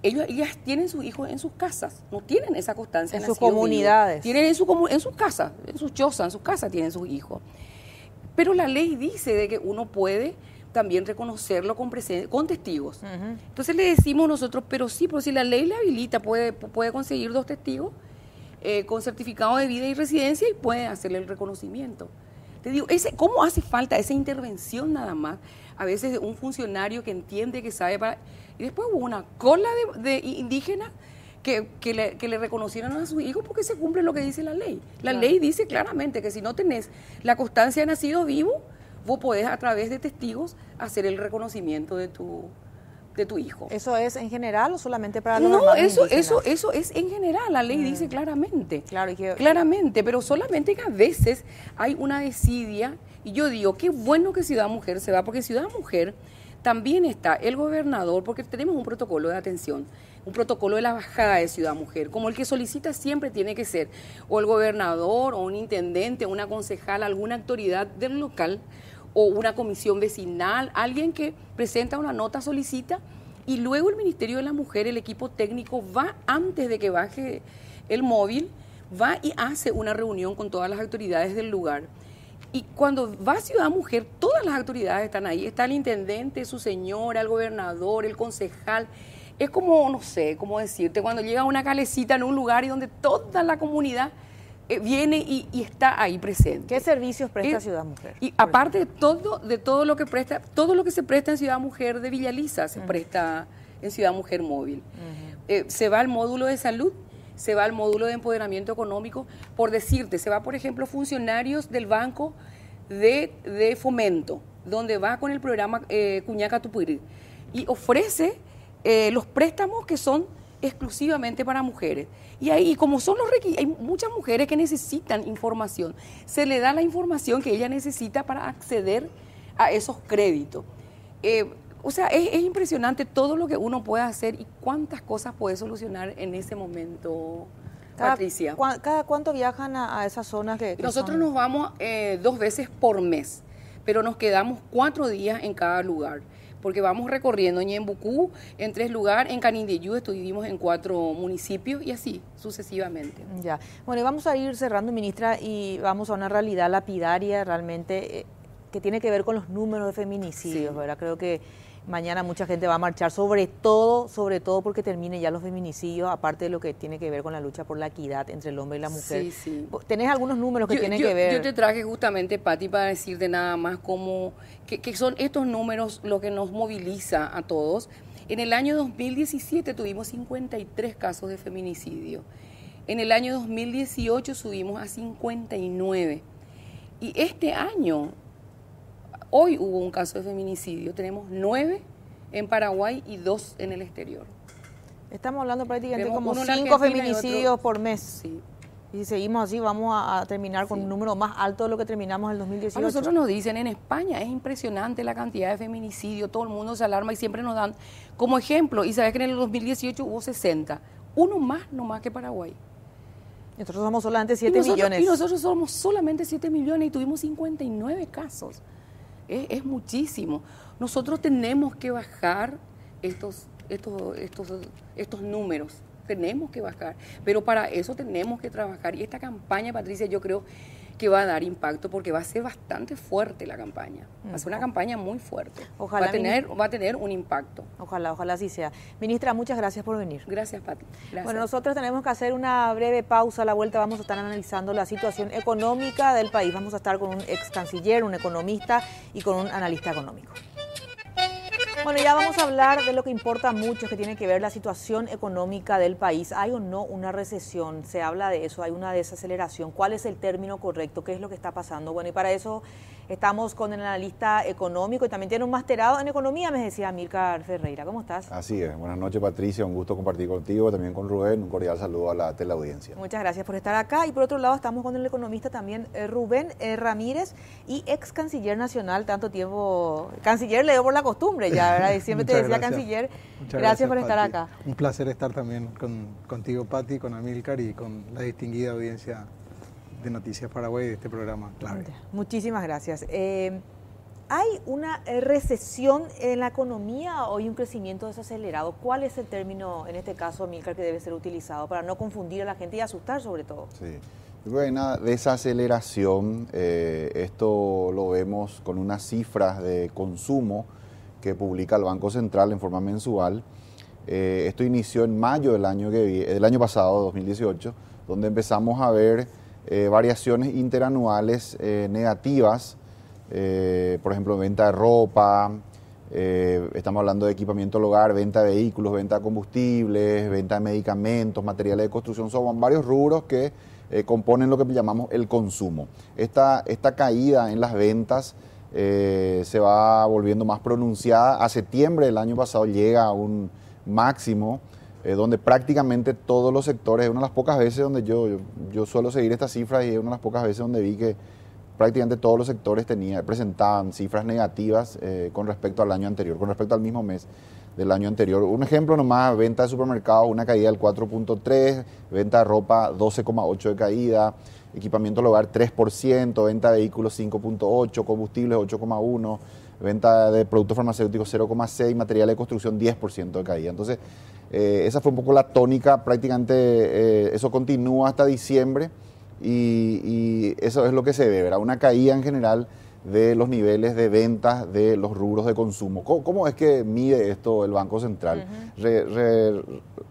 ellas tienen sus hijos en sus casas, no tienen esa constancia en sus comunidades. Tienen en sus casas, en sus chozas, en sus casas tienen sus hijos. Pero la ley dice de que uno puede también reconocerlo con testigos. Uh-huh. Entonces le decimos nosotros, pero si la ley le habilita, puede conseguir 2 testigos con certificado de vida y residencia y puede hacerle el reconocimiento. Te digo, ¿cómo hace falta esa intervención nada más? A veces de un funcionario que entiende, que sabe y después hubo una cola de indígenas que le reconocieron a sus hijos porque se cumple lo que dice la ley. La ley dice claramente que si no tenés la constancia de nacido vivo, vos podés a través de testigos hacer el reconocimiento de tu hijo. ¿Eso es en general o solamente para los No, eso es en general, la ley dice claramente. Claro, claramente, pero solamente que a veces hay una desidia, y yo digo, qué bueno que Ciudad Mujer se va, porque Ciudad Mujer también está el gobernador, porque tenemos un protocolo de atención, un protocolo de la bajada de Ciudad Mujer, como el que solicita siempre tiene que ser, o el gobernador, o un intendente, una concejal, alguna autoridad del local, o una comisión vecinal, alguien que presenta una nota, solicita, y luego el Ministerio de la Mujer, el equipo técnico, va antes de que baje el móvil, va y hace una reunión con todas las autoridades del lugar. Y cuando va a Ciudad Mujer, todas las autoridades están ahí, está el intendente, su señora, el gobernador, el concejal. Es como, no sé, cómo decirte, cuando llega una calecita en un lugar y donde toda la comunidad viene y está ahí presente. ¿Qué servicios presta Ciudad Mujer? Y aparte de todo lo que presta, todo lo que se presta en Ciudad Mujer de Villa Elisa se presta en Ciudad Mujer Móvil. se va al módulo de salud, se va al módulo de empoderamiento económico, por decirte, se va, por ejemplo, funcionarios del Banco de Fomento, donde va con el programa Cuñaca Tupiri, y ofrece los préstamos que son exclusivamente para mujeres. Y ahí, como son los requisitos, hay muchas mujeres que necesitan información, se le da la información que ella necesita para acceder a esos créditos. O sea, es impresionante todo lo que uno puede hacer y cuántas cosas puede solucionar en ese momento, Patricia. ¿Cada cuánto viajan a esas zonas que Nosotros nos vamos 2 veces por mes, pero nos quedamos 4 días en cada lugar, porque vamos recorriendo en Ñembucú, en 3 lugares, en Canindeyú estuvimos en 4 municipios y así sucesivamente. Ya. Bueno, y vamos a ir cerrando, ministra, y vamos a una realidad lapidaria realmente que tiene que ver con los números de feminicidios, sí. ¿Verdad? Creo que mañana mucha gente va a marchar, sobre todo porque termine ya los feminicidios, aparte de lo que tiene que ver con la lucha por la equidad entre el hombre y la mujer. Sí, sí. ¿Tenés algunos números que tienen que ver? Yo te traje justamente, Pati, para decirte nada más cómo, que son estos números lo que nos moviliza a todos. En el año 2017 tuvimos 53 casos de feminicidio. En el año 2018 subimos a 59. Y este año, hoy hubo un caso de feminicidio, tenemos 9 en Paraguay y 2 en el exterior. Estamos hablando prácticamente como 5 feminicidios por mes. Sí. Y si seguimos así, vamos a terminar con un número más alto de lo que terminamos en el 2018. A nosotros nos dicen, en España es impresionante la cantidad de feminicidio, todo el mundo se alarma y siempre nos dan como ejemplo. Y sabes que en el 2018 hubo 60, uno más nomás que Paraguay. Nosotros somos solamente 7 millones. Y nosotros somos solamente 7 millones y tuvimos 59 casos. Es muchísimo. Nosotros tenemos que bajar estos números. Tenemos que bajar. Pero para eso tenemos que trabajar. Y esta campaña, Patricia, yo creo que va a dar impacto porque va a ser bastante fuerte la campaña. Va a ser una campaña muy fuerte. Ojalá va a tener un impacto. Ojalá así sea. Ministra, muchas gracias por venir. Gracias, Pati. Gracias. Bueno, nosotros tenemos que hacer una breve pausa. A la vuelta vamos a estar analizando la situación económica del país. Vamos a estar con un ex canciller, un economista y con un analista económico. Bueno, ya vamos a hablar de lo que importa mucho, que tiene que ver la situación económica del país. ¿Hay o no una recesión? Se habla de eso, hay una desaceleración. ¿Cuál es el término correcto? ¿Qué es lo que está pasando? Bueno, y para eso estamos con el analista económico y también tiene un masterado en economía, me decía Amílcar Ferreira. ¿Cómo estás? Así es. Buenas noches, Patricia. Un gusto compartir contigo, también con Rubén. Un cordial saludo a la teleaudiencia. Muchas gracias por estar acá. Y por otro lado estamos con el economista también, Rubén Ramírez, y ex canciller nacional, tanto tiempo. Canciller le dio por la costumbre ya, ¿verdad? Y siempre te decía canciller. Gracias por estar acá. Un placer estar también contigo, Pati, con Amílcar y con la distinguida audiencia de Noticias Paraguay de este programa clave. Muchísimas gracias. ¿Hay una recesión en la economía o hay un crecimiento desacelerado? ¿Cuál es el término, en este caso, Amílcar, que debe ser utilizado para no confundir a la gente y asustar sobre todo? Sí. Bueno, desaceleración, esto lo vemos con unas cifras de consumo que publica el Banco Central en forma mensual. Esto inició en mayo del año pasado, 2018, donde empezamos a ver variaciones interanuales negativas, por ejemplo, venta de ropa, estamos hablando de equipamiento del hogar, venta de vehículos, venta de combustibles, venta de medicamentos, materiales de construcción, son varios rubros que componen lo que llamamos el consumo. Esta caída en las ventas se va volviendo más pronunciada. A septiembre del año pasado llega a un máximo donde prácticamente todos los sectores, es una de las pocas veces donde yo suelo seguir estas cifras y es una de las pocas veces donde vi que prácticamente todos los sectores presentaban cifras negativas con respecto al año anterior, con respecto al mismo mes del año anterior. Un ejemplo nomás, venta de supermercados, una caída del 4.3%, venta de ropa 12.8% de caída, equipamiento del hogar 3%, venta de vehículos 5.8%, combustibles 8.1%, venta de productos farmacéuticos 0.6%, material de construcción 10% de caída. Entonces, esa fue un poco la tónica, prácticamente eso continúa hasta diciembre y eso es lo que se ve, ¿verdad? Una caída en general de los niveles de ventas de los rubros de consumo. ¿Cómo es que mide esto el Banco Central?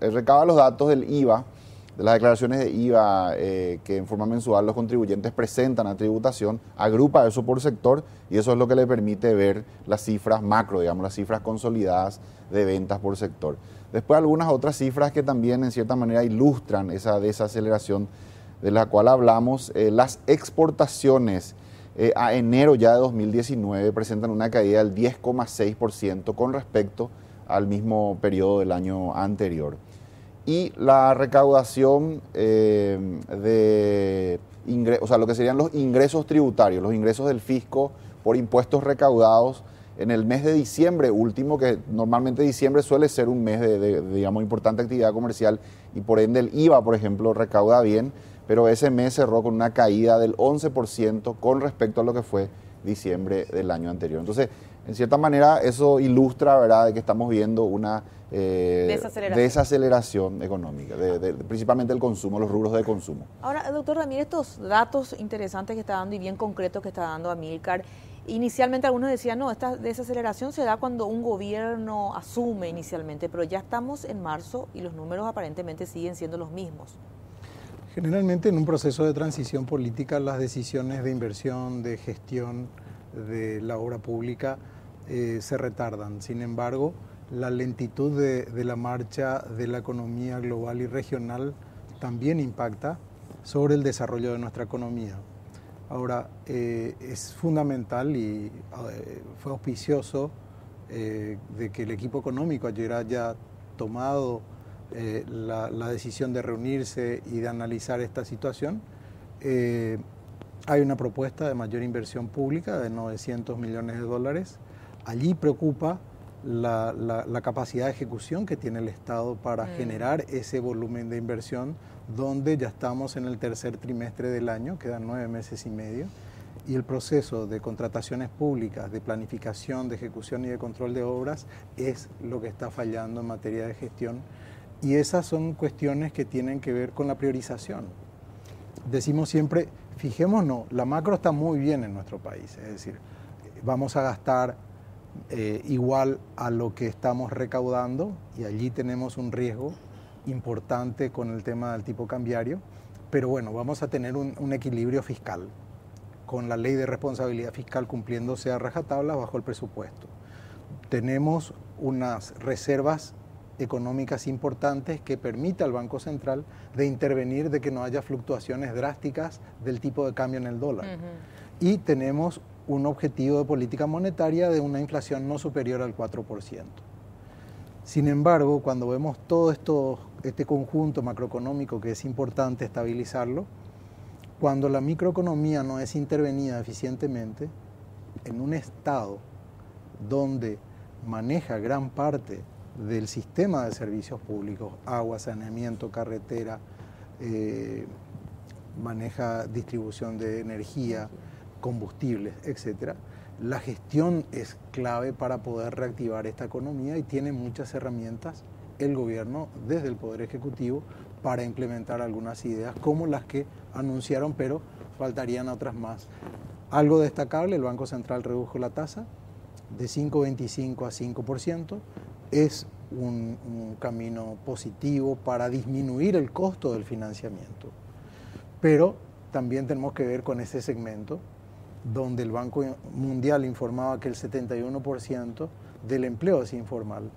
Recaba los datos del IVA de las declaraciones de IVA que en forma mensual los contribuyentes presentan a tributación, agrupa eso por sector y eso es lo que le permite ver las cifras macro, digamos, las cifras consolidadas de ventas por sector. Después algunas otras cifras que también en cierta manera ilustran esa desaceleración de la cual hablamos. Las exportaciones a enero ya de 2019 presentan una caída del 10,6% con respecto al mismo periodo del año anterior. Y la recaudación o sea, lo que serían los ingresos tributarios, los ingresos del fisco por impuestos recaudados en el mes de diciembre último, que normalmente diciembre suele ser un mes digamos, importante actividad comercial y por ende el IVA, por ejemplo, recauda bien, pero ese mes cerró con una caída del 11% con respecto a lo que fue diciembre del año anterior. Entonces, en cierta manera, eso ilustra, ¿verdad?, de que estamos viendo una desaceleración económica, principalmente el consumo, los rubros de consumo. Ahora, doctor Ramírez, estos datos interesantes que está dando y bien concretos que está dando Amílcar, inicialmente algunos decían, no, esta desaceleración se da cuando un gobierno asume inicialmente, pero ya estamos en marzo y los números aparentemente siguen siendo los mismos. Generalmente en un proceso de transición política las decisiones de inversión, de gestión de la obra pública se retardan. Sin embargo, la lentitud de la marcha de la economía global y regional también impacta sobre el desarrollo de nuestra economía. Ahora, es fundamental y fue auspicioso de que el equipo económico ayer haya tomado la decisión de reunirse y de analizar esta situación. Hay una propuesta de mayor inversión pública de 900 millones de dólares. Allí preocupa la capacidad de ejecución que tiene el Estado para generar ese volumen de inversión, donde ya estamos en el tercer trimestre del año, quedan 9 meses y medio, y el proceso de contrataciones públicas, de planificación, de ejecución y de control de obras es lo que está fallando en materia de gestión. Y esas son cuestiones que tienen que ver con la priorización. Decimos siempre, fijémonos, la macro está muy bien en nuestro país, es decir, vamos a gastar igual a lo que estamos recaudando y allí tenemos un riesgo importante con el tema del tipo cambiario, pero bueno, vamos a tener un equilibrio fiscal con la ley de responsabilidad fiscal cumpliéndose a rajatabla bajo el presupuesto. Tenemos unas reservas económicas importantes que permite al Banco Central de intervenir de que no haya fluctuaciones drásticas del tipo de cambio en el dólar. Y tenemos un objetivo de política monetaria de una inflación no superior al 4%. Sin embargo, cuando vemos todo este conjunto macroeconómico que es importante estabilizarlo, cuando la microeconomía no es intervenida eficientemente, en un estado donde maneja gran parte del sistema de servicios públicos, agua, saneamiento, carretera, maneja distribución de energía, combustibles, etcétera. La gestión es clave para poder reactivar esta economía y tiene muchas herramientas el gobierno desde el Poder Ejecutivo para implementar algunas ideas como las que anunciaron, pero faltarían otras más. Algo destacable, el Banco Central redujo la tasa de 5,25 a 5%. Es un camino positivo para disminuir el costo del financiamiento. Pero también tenemos que ver con ese segmento donde el Banco Mundial informaba que el 71% del empleo es informal.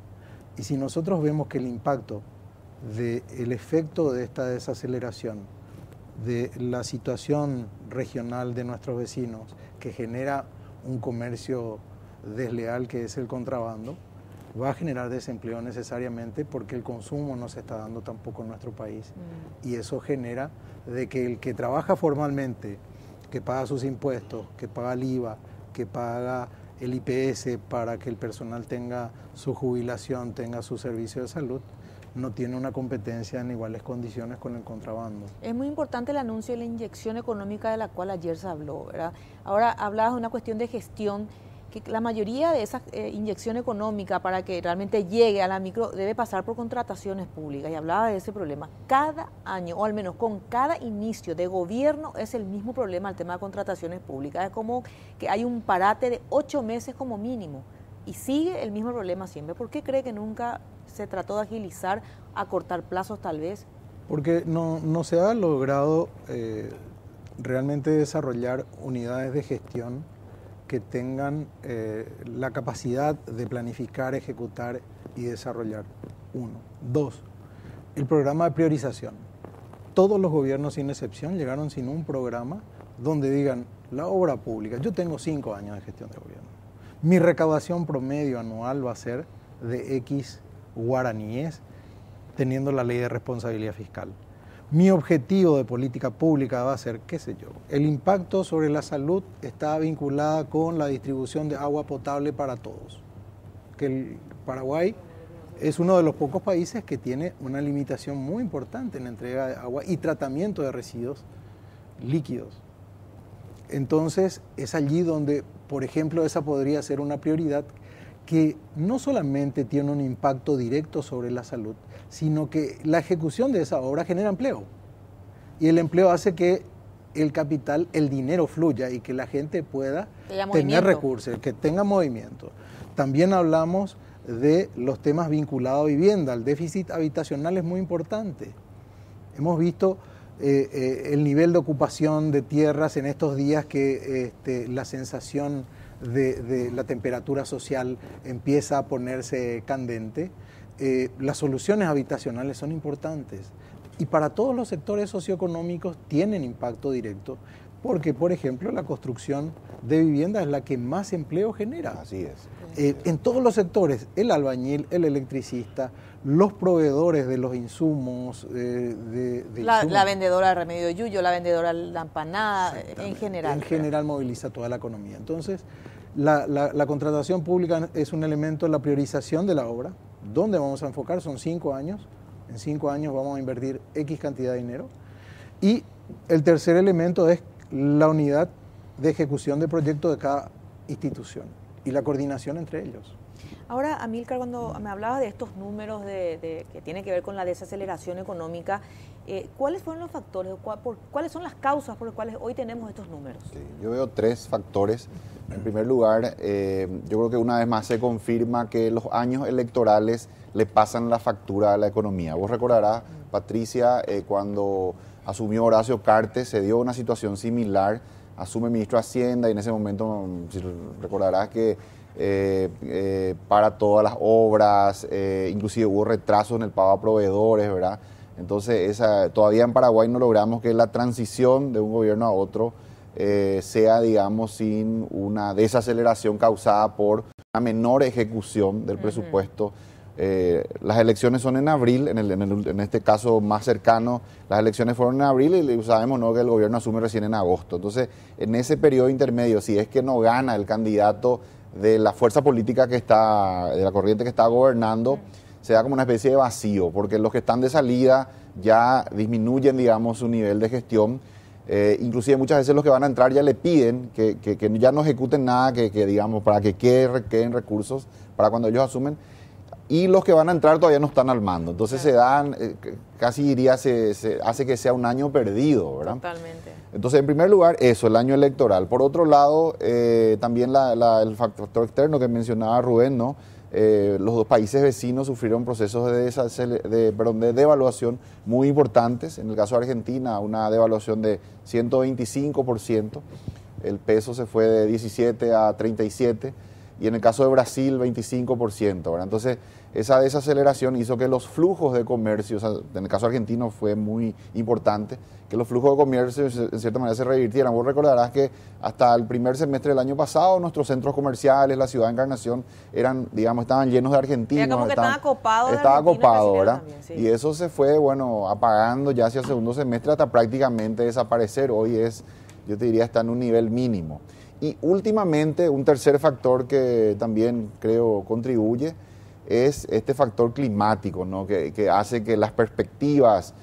Y si nosotros vemos que el impacto del efecto de esta desaceleración, de la situación regional de nuestros vecinos, que genera un comercio desleal que es el contrabando, va a generar desempleo necesariamente porque el consumo no se está dando tampoco en nuestro país. Y eso genera de que el que trabaja formalmente, que paga sus impuestos, que paga el IVA, que paga el IPS para que el personal tenga su jubilación, tenga su servicio de salud, no tiene una competencia en iguales condiciones con el contrabando. Es muy importante el anuncio de la inyección económica de la cual ayer se habló, ¿verdad? Ahora hablabas de una cuestión de gestión, que la mayoría de esa inyección económica para que realmente llegue a la micro debe pasar por contrataciones públicas, y hablaba de ese problema. Cada año, o al menos con cada inicio de gobierno, es el mismo problema el tema de contrataciones públicas. Es como que hay un parate de 8 meses como mínimo y sigue el mismo problema siempre. ¿Por qué cree que nunca se trató de agilizar, acortar plazos tal vez? Porque no se ha logrado realmente desarrollar unidades de gestión que tengan la capacidad de planificar, ejecutar y desarrollar. 1. 2. El programa de priorización. Todos los gobiernos, sin excepción, llegaron sin un programa donde digan, la obra pública, yo tengo 5 años de gestión de gobierno. Mi recaudación promedio anual va a ser de X guaraníes, teniendo la ley de responsabilidad fiscal. Mi objetivo de política pública va a ser, qué sé yo, el impacto sobre la salud está vinculada con la distribución de agua potable para todos. Que el Paraguay es uno de los pocos países que tiene una limitación muy importante en la entrega de agua y tratamiento de residuos líquidos. Entonces, es allí donde, por ejemplo, esa podría ser una prioridad que no solamente tiene un impacto directo sobre la salud, sino que la ejecución de esa obra genera empleo. Y el empleo hace que el capital, el dinero fluya y que la gente pueda tener recursos, que tenga movimiento. También hablamos de los temas vinculados a vivienda. El déficit habitacional es muy importante. Hemos visto el nivel de ocupación de tierras en estos días que la sensación de la temperatura social empieza a ponerse candente. Las soluciones habitacionales son importantes y para todos los sectores socioeconómicos tienen impacto directo porque, por ejemplo, la construcción de vivienda es la que más empleo genera. Así es. En todos los sectores, el albañil, el electricista, los proveedores de los insumos, la vendedora de remedio de yuyo, la vendedora de la empanada, en general. En general moviliza toda la economía. Entonces, la contratación pública es un elemento de la priorización de la obra. ¿Dónde vamos a enfocar? Son 5 años. En 5 años vamos a invertir X cantidad de dinero. Y el tercer elemento es la unidad de ejecución de proyectos de cada institución y la coordinación entre ellos. Ahora, Amílcar, cuando me hablabas de estos números que tienen que ver con la desaceleración económica, ¿cuáles fueron los factores, cuáles son las causas por las cuales hoy tenemos estos números? Sí, yo veo 3 factores. En primer lugar, yo creo que una vez más se confirma que los años electorales le pasan la factura a la economía. Vos recordarás, Patricia, cuando asumió Horacio Cartes, se dio una situación similar, asume el ministro de Hacienda y en ese momento, si recordarás que para todas las obras, inclusive hubo retrasos en el pago a proveedores, ¿verdad? Entonces, todavía en Paraguay no logramos que la transición de un gobierno a otro sea, digamos, sin una desaceleración causada por una menor ejecución del presupuesto. Las elecciones son en abril, en este caso más cercano, las elecciones fueron en abril y sabemos, ¿no?, que el gobierno asume recién en agosto. Entonces, en ese periodo intermedio, si es que no gana el candidato de la fuerza política de la corriente que está gobernando, se da como una especie de vacío, porque los que están de salida ya disminuyen, digamos, su nivel de gestión. Inclusive muchas veces los que van a entrar ya le piden que ya no ejecuten nada, digamos, para que queden recursos para cuando ellos asumen. Y los que van a entrar todavía no están al mando. Entonces se dan, casi diría, se hace que sea un año perdido, ¿verdad? Totalmente. Entonces, en primer lugar, eso, el año electoral. Por otro lado, también el factor externo que mencionaba Rubén, ¿no? Los 2 países vecinos sufrieron procesos de devaluación muy importantes. En el caso de Argentina, una devaluación de 125%. El peso se fue de 17 a 37%. Y en el caso de Brasil, 25%, ¿verdad? Entonces, esa desaceleración hizo que los flujos de comercio, o sea, en el caso argentino fue muy importante, que los flujos de comercio en cierta manera se revirtieran. Vos recordarás que hasta el primer semestre del año pasado, nuestros centros comerciales, la ciudad de Encarnación, estaban llenos de argentinos. Era como que estaban acopados. Estaba copado, ¿verdad? También, sí. Y eso se fue, apagando ya hacia el segundo semestre hasta prácticamente desaparecer. Hoy yo te diría, está en un nivel mínimo. Y últimamente, un tercer factor que también creo contribuye es este factor climático, ¿no? que hace que las perspectivas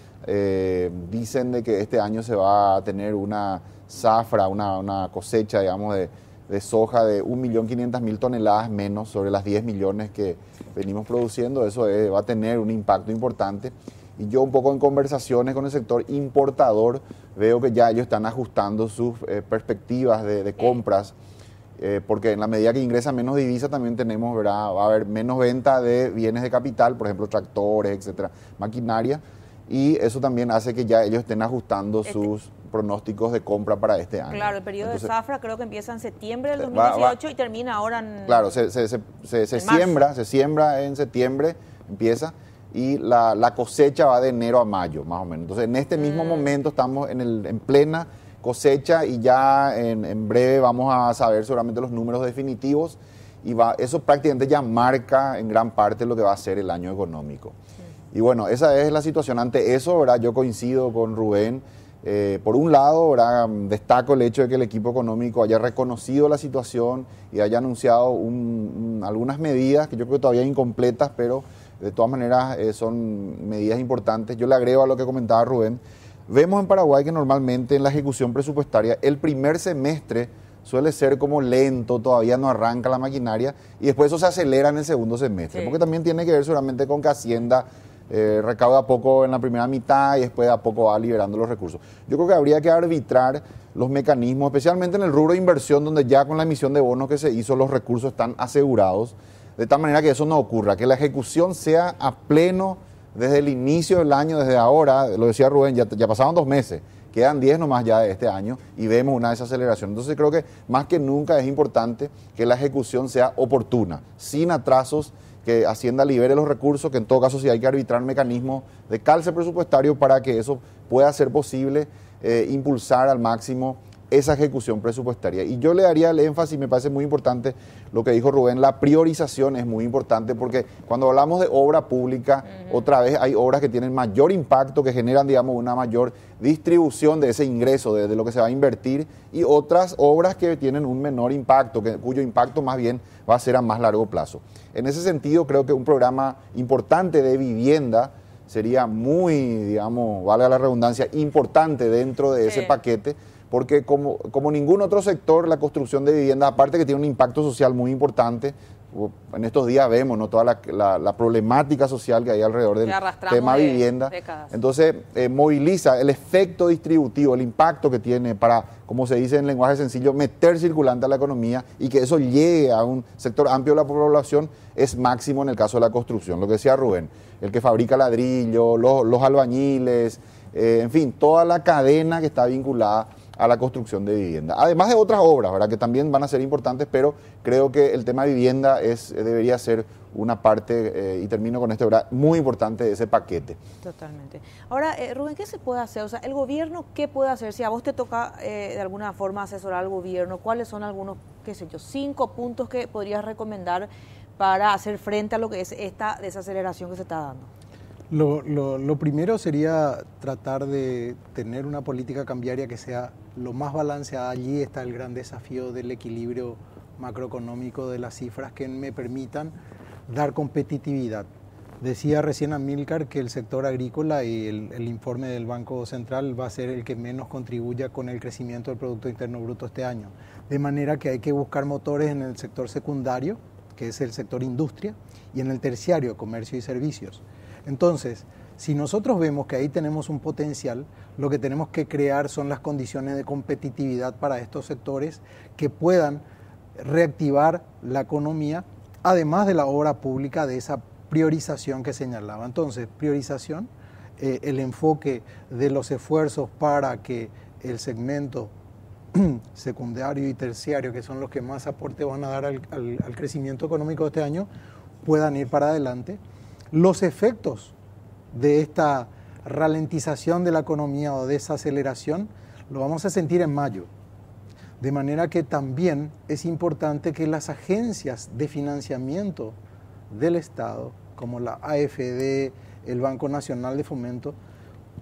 dicen de que este año se va a tener una zafra, una cosecha, digamos, de soja de 1.500.000 toneladas menos sobre las 10 millones que venimos produciendo. Eso va a tener un impacto importante. Y yo un poco en conversaciones con el sector importador veo que ya ellos están ajustando sus perspectivas de compras, porque en la medida que ingresa menos divisa también tenemos, ¿verdad?, va a haber menos venta de bienes de capital, por ejemplo tractores, etcétera, maquinaria, y eso también hace que ya ellos estén ajustando sus pronósticos de compra para este año. Claro, el periodo de zafra creo que empieza en septiembre del 2018 y termina ahora en... Claro, se siembra en septiembre, empieza, y la cosecha va de enero a mayo, más o menos. Entonces, en este mismo momento estamos en plena cosecha y ya en breve vamos a saber seguramente los números definitivos y eso prácticamente ya marca en gran parte lo que va a ser el año económico. Y bueno, esa es la situación. Ante eso, ¿verdad? Yo coincido con Rubén. Por un lado, ¿verdad? Destaco el hecho de que el equipo económico haya reconocido la situación y haya anunciado algunas medidas que yo creo que todavía incompletas, pero de todas maneras son medidas importantes. Yo le agrego a lo que comentaba Rubén. Vemos en Paraguay que normalmente en la ejecución presupuestaria el primer semestre suele ser como lento, todavía no arranca la maquinaria y después eso se acelera en el segundo semestre, sí, porque también tiene que ver seguramente con que Hacienda recauda poco en la primera mitad y después a poco va liberando los recursos. Yo creo que habría que arbitrar los mecanismos, especialmente en el rubro de inversión, donde ya con la emisión de bonos que se hizo los recursos están asegurados, de tal manera que eso no ocurra, que la ejecución sea a pleno desde el inicio del año, desde ahora, lo decía Rubén, ya pasaron 2 meses, quedan 10 nomás ya de este año y vemos una desaceleración. Entonces creo que más que nunca es importante que la ejecución sea oportuna, sin atrasos, que Hacienda libere los recursos, que en todo caso sí hay que arbitrar mecanismos de calce presupuestario para que eso pueda ser posible, impulsar al máximo esa ejecución presupuestaria. Y yo le daría el énfasis, me parece muy importante lo que dijo Rubén, la priorización es muy importante porque cuando hablamos de obra pública, otra vez hay obras que tienen mayor impacto, que generan, digamos, una mayor distribución de ese ingreso, de lo que se va a invertir, y otras obras que tienen un menor impacto, cuyo impacto más bien va a ser a más largo plazo. En ese sentido, creo que un programa importante de vivienda sería muy, digamos, valga la redundancia, importante dentro de ese paquete, porque como ningún otro sector, la construcción de viviendas, aparte que tiene un impacto social muy importante, en estos días vemos, ¿no?, toda la problemática social que hay alrededor del tema vivienda. Décadas. Entonces, moviliza el efecto distributivo, el impacto que tiene para, como se dice en lenguaje sencillo, meter circulante a la economía y que eso llegue a un sector amplio de la población, es máximo en el caso de la construcción. Lo que decía Rubén, el que fabrica ladrillo, los albañiles, en fin, toda la cadena que está vinculada a la construcción de vivienda. Además de otras obras, ¿verdad?, que también van a ser importantes, pero creo que el tema de vivienda debería ser una parte, y termino con esto, ¿verdad?, muy importante de ese paquete. Totalmente. Ahora, Rubén, ¿qué se puede hacer? O sea, ¿el gobierno qué puede hacer? Si a vos te toca de alguna forma asesorar al gobierno, ¿cuáles son algunos, qué sé yo, 5 puntos que podrías recomendar para hacer frente a lo que es esta desaceleración que se está dando? Lo primero sería tratar de tener una política cambiaria que sea lo más balanceada. Allí está el gran desafío del equilibrio macroeconómico de las cifras que me permitan dar competitividad. Decía recién Amílcar que el sector agrícola y el informe del Banco Central va a ser el que menos contribuya con el crecimiento del Producto Interno Bruto este año. De manera que hay que buscar motores en el sector secundario, que es el sector industria, y en el terciario, comercio y servicios. Entonces, si nosotros vemos que ahí tenemos un potencial, lo que tenemos que crear son las condiciones de competitividad para estos sectores que puedan reactivar la economía, además de la obra pública, de esa priorización que señalaba. Entonces, priorización, el enfoque de los esfuerzos para que el segmento secundario y terciario, que son los que más aporte van a dar al crecimiento económico de este año, puedan ir para adelante. Los efectos de esta ralentización de la economía o desaceleración lo vamos a sentir en mayo. De manera que también es importante que las agencias de financiamiento del Estado, como la AFD, el Banco Nacional de Fomento,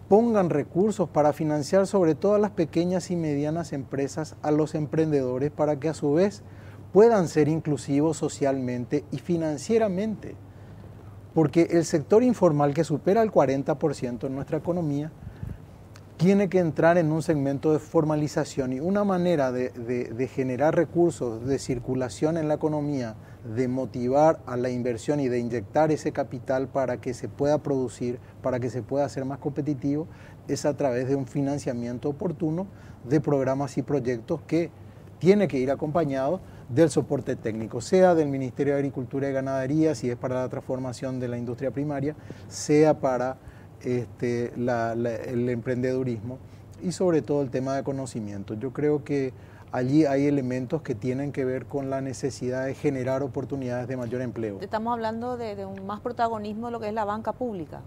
pongan recursos para financiar sobre todo a las pequeñas y medianas empresas, a los emprendedores, para que a su vez puedan ser inclusivos socialmente y financieramente. Porque el sector informal, que supera el 40% en nuestra economía, tiene que entrar en un segmento de formalización, y una manera de generar recursos de circulación en la economía, de motivar a la inversión y de inyectar ese capital para que se pueda producir, para que se pueda hacer más competitivo, es a través de un financiamiento oportuno de programas y proyectos que tiene que ir acompañado del soporte técnico, sea del Ministerio de Agricultura y Ganadería, si es para la transformación de la industria primaria, sea para el emprendedurismo y sobre todo el tema de conocimiento. Yo creo que allí hay elementos que tienen que ver con la necesidad de generar oportunidades de mayor empleo. Estamos hablando de un más protagonismo de lo que es la banca pública.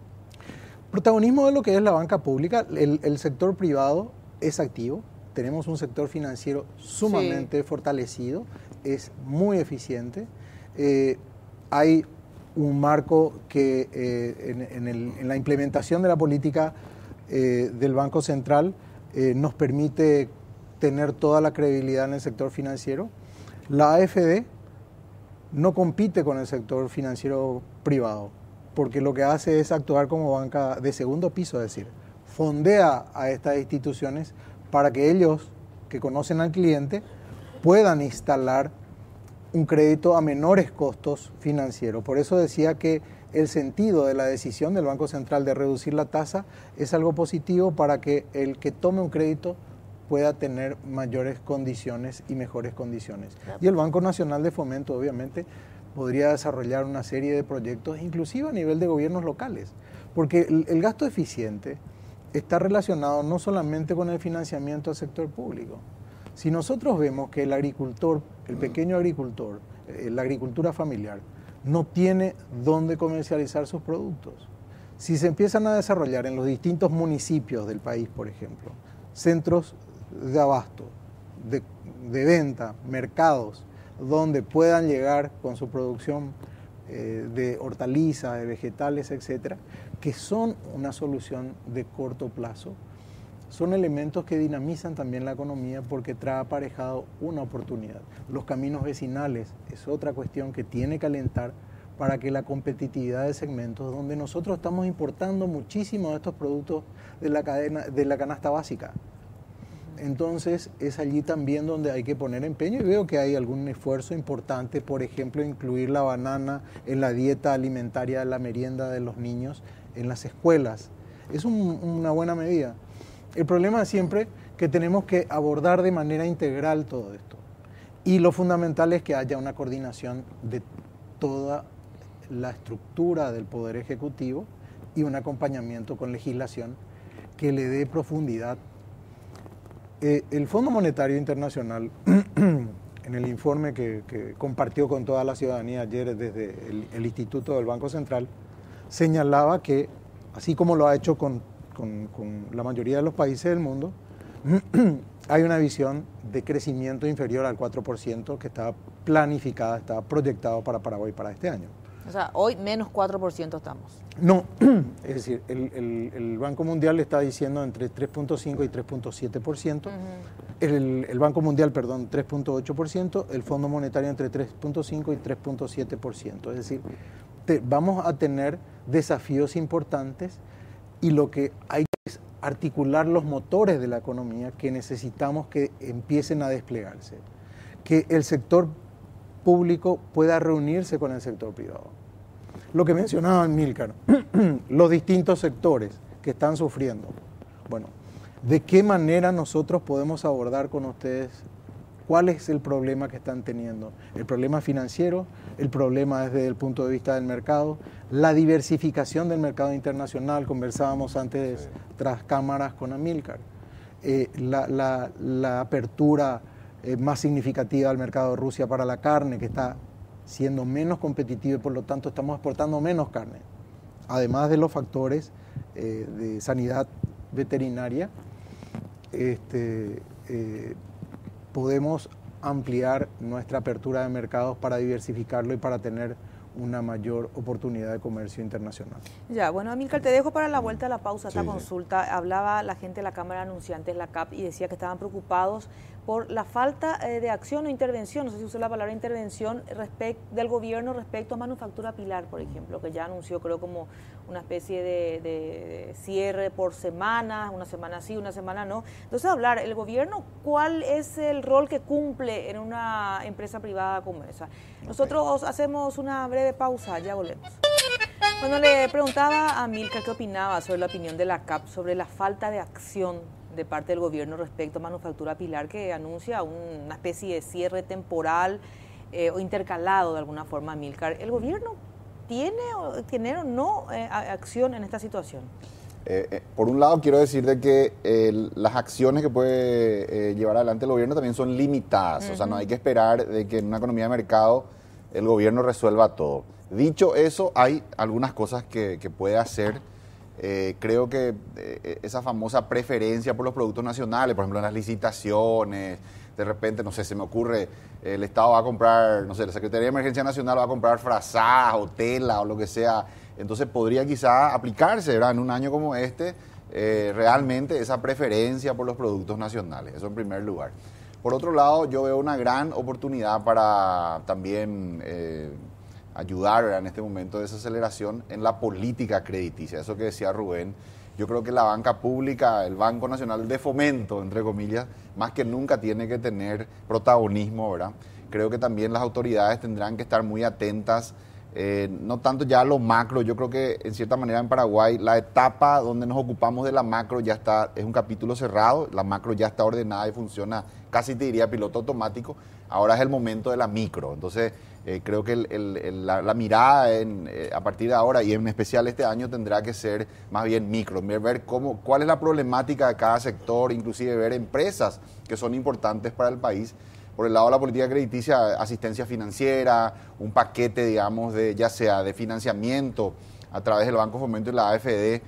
Protagonismo de lo que es la banca pública, el sector privado es activo, tenemos un sector financiero sumamente fortalecido, es muy eficiente, hay un marco que en la implementación de la política del Banco Central nos permite tener toda la credibilidad en el sector financiero. La AFD no compite con el sector financiero privado, porque lo que hace es actuar como banca de segundo piso, es decir, fondea a estas instituciones para que ellos, que conocen al cliente, puedan instalar un crédito a menores costos financieros. Por eso decía que el sentido de la decisión del Banco Central de reducir la tasa es algo positivo para que el que tome un crédito pueda tener mayores condiciones y mejores condiciones. Y el Banco Nacional de Fomento, obviamente, podría desarrollar una serie de proyectos, inclusive a nivel de gobiernos locales, porque el gasto eficiente está relacionado no solamente con el financiamiento al sector público. Si nosotros vemos que el agricultor, el pequeño agricultor, la agricultura familiar, no tiene dónde comercializar sus productos, si se empiezan a desarrollar en los distintos municipios del país, por ejemplo, centros de abasto, de venta, mercados, donde puedan llegar con su producción de hortalizas, de vegetales, etcétera, que son una solución de corto plazo, son elementos que dinamizan también la economía porque trae aparejado una oportunidad. Los caminos vecinales es otra cuestión que tiene que alentar para que la competitividad de segmentos, donde nosotros estamos importando muchísimo de estos productos de la cadena, de la canasta básica. Entonces es allí también donde hay que poner empeño y veo que hay algún esfuerzo importante, por ejemplo, incluir la banana en la dieta alimentaria de la merienda de los niños en las escuelas. Es una buena medida. El problema es siempre que tenemos que abordar de manera integral todo esto. Y lo fundamental es que haya una coordinación de toda la estructura del Poder Ejecutivo y un acompañamiento con legislación que le dé profundidad. El Fondo Monetario Internacional, en el informe que compartió con toda la ciudadanía ayer desde el Instituto del Banco Central, señalaba que, así como lo ha hecho con la mayoría de los países del mundo, hay una visión de crecimiento inferior al 4% que está planificada, está proyectado para Paraguay para este año. O sea, hoy menos 4% estamos. No, es decir, el Banco Mundial está diciendo entre 3.5 y 3.7%, el Banco Mundial, perdón, 3.8%, el Fondo Monetario entre 3.5 y 3.7%. Es decir, vamos a tener desafíos importantes y lo que hay que es articular los motores de la economía que necesitamos que empiecen a desplegarse, que el sector público pueda reunirse con el sector privado. Lo que mencionaba Amílcar, los distintos sectores que están sufriendo. Bueno, ¿de qué manera nosotros podemos abordar con ustedes cuál es el problema que están teniendo? El problema financiero, el problema desde el punto de vista del mercado, la diversificación del mercado internacional, conversábamos antes tras cámaras con Amílcar, la apertura más significativa al mercado de Rusia para la carne, que está siendo menos competitivo y por lo tanto estamos exportando menos carne. Además de los factores de sanidad veterinaria, podemos ampliar nuestra apertura de mercados para diversificarlo y para tener una mayor oportunidad de comercio internacional. Ya, bueno, Amílcar, te dejo para la vuelta a la pausa esta consulta. Hablaba la gente de la Cámara de Anunciantes, la CAP, y decía que estaban preocupados por la falta de acción o intervención, no sé si usó la palabra intervención, del gobierno respecto a Manufactura Pilar, por ejemplo, que ya anunció, creo, como una especie de cierre por semanas, una semana sí, una semana no. Entonces, hablar, el gobierno, ¿cuál es el rol que cumple en una empresa privada como esa? Nosotros hacemos una breve pausa, ya volvemos. Bueno, le preguntaba a Amílcar qué opinaba sobre la opinión de la CAP sobre la falta de acción de parte del gobierno respecto a Manufactura Pilar, que anuncia una especie de cierre temporal o intercalado de alguna forma, Amílcar. ¿El gobierno tiene o no acción en esta situación? Por un lado, quiero decir de que las acciones que puede llevar adelante el gobierno también son limitadas. O sea, no hay que esperar de que en una economía de mercado el gobierno resuelva todo. Dicho eso, hay algunas cosas que puede hacer. Creo que esa famosa preferencia por los productos nacionales, por ejemplo, en las licitaciones, de repente, no sé, se me ocurre, el Estado va a comprar, no sé, la Secretaría de Emergencia Nacional va a comprar frazadas o tela o lo que sea. Entonces podría quizá aplicarse, ¿verdad? En un año como este, realmente esa preferencia por los productos nacionales. Eso en primer lugar. Por otro lado, yo veo una gran oportunidad para también ayudar, ¿verdad?, en este momento de desaceleración en la política crediticia. Eso que decía Rubén, yo creo que la banca pública, el Banco Nacional de Fomento, entre comillas, más que nunca tiene que tener protagonismo, ¿verdad? Creo que también las autoridades tendrán que estar muy atentas, no tanto ya a lo macro. Yo creo que en cierta manera en Paraguay la etapa donde nos ocupamos de la macro ya está, es un capítulo cerrado, la macro ya está ordenada y funciona, casi te diría piloto automático. Ahora es el momento de la micro. Entonces creo que la mirada a partir de ahora y en especial este año tendrá que ser más bien micro, ver cuál es la problemática de cada sector, inclusive ver empresas que son importantes para el país. Por el lado de la política crediticia, asistencia financiera, un paquete, digamos, ya sea de financiamiento a través del Banco Fomento y la AFD,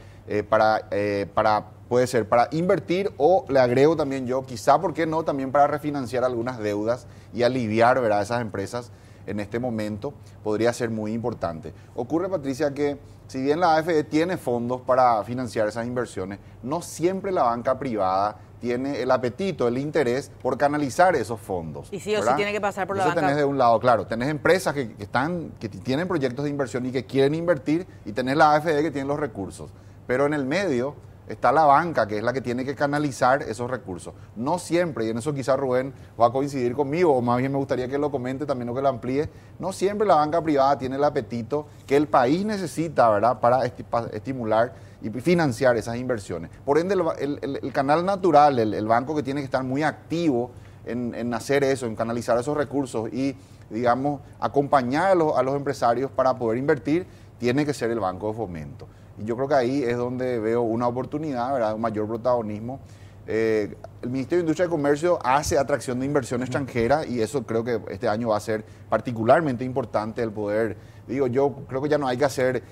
puede ser para invertir, o le agrego también yo, quizá, ¿por qué no?, también para refinanciar algunas deudas y aliviar, ¿verdad?, esas empresas en este momento, podría ser muy importante. Ocurre, Patricia, que si bien la AFD tiene fondos para financiar esas inversiones, no siempre la banca privada tiene el apetito, el interés por canalizar esos fondos. Y sí o sí tiene que pasar por la banca. Tenés de un lado, claro, tenés empresas que tienen proyectos de inversión y que quieren invertir, y tenés la AFD que tiene los recursos. Pero en el medio está la banca, que es la que tiene que canalizar esos recursos. No siempre, y en eso quizá Rubén va a coincidir conmigo, o más bien me gustaría que lo comente también o que lo amplíe, no siempre la banca privada tiene el apetito que el país necesita, ¿verdad?, para estimular y financiar esas inversiones. Por ende, el canal natural, el banco que tiene que estar muy activo en hacer eso, en canalizar esos recursos y, digamos, acompañar a los empresarios para poder invertir, tiene que ser el Banco de Fomento. Y yo creo que ahí es donde veo una oportunidad, ¿verdad?, un mayor protagonismo. El Ministerio de Industria y Comercio hace atracción de inversión extranjera, y eso creo que este año va a ser particularmente importante el poder. Yo creo que ya no hay que hacer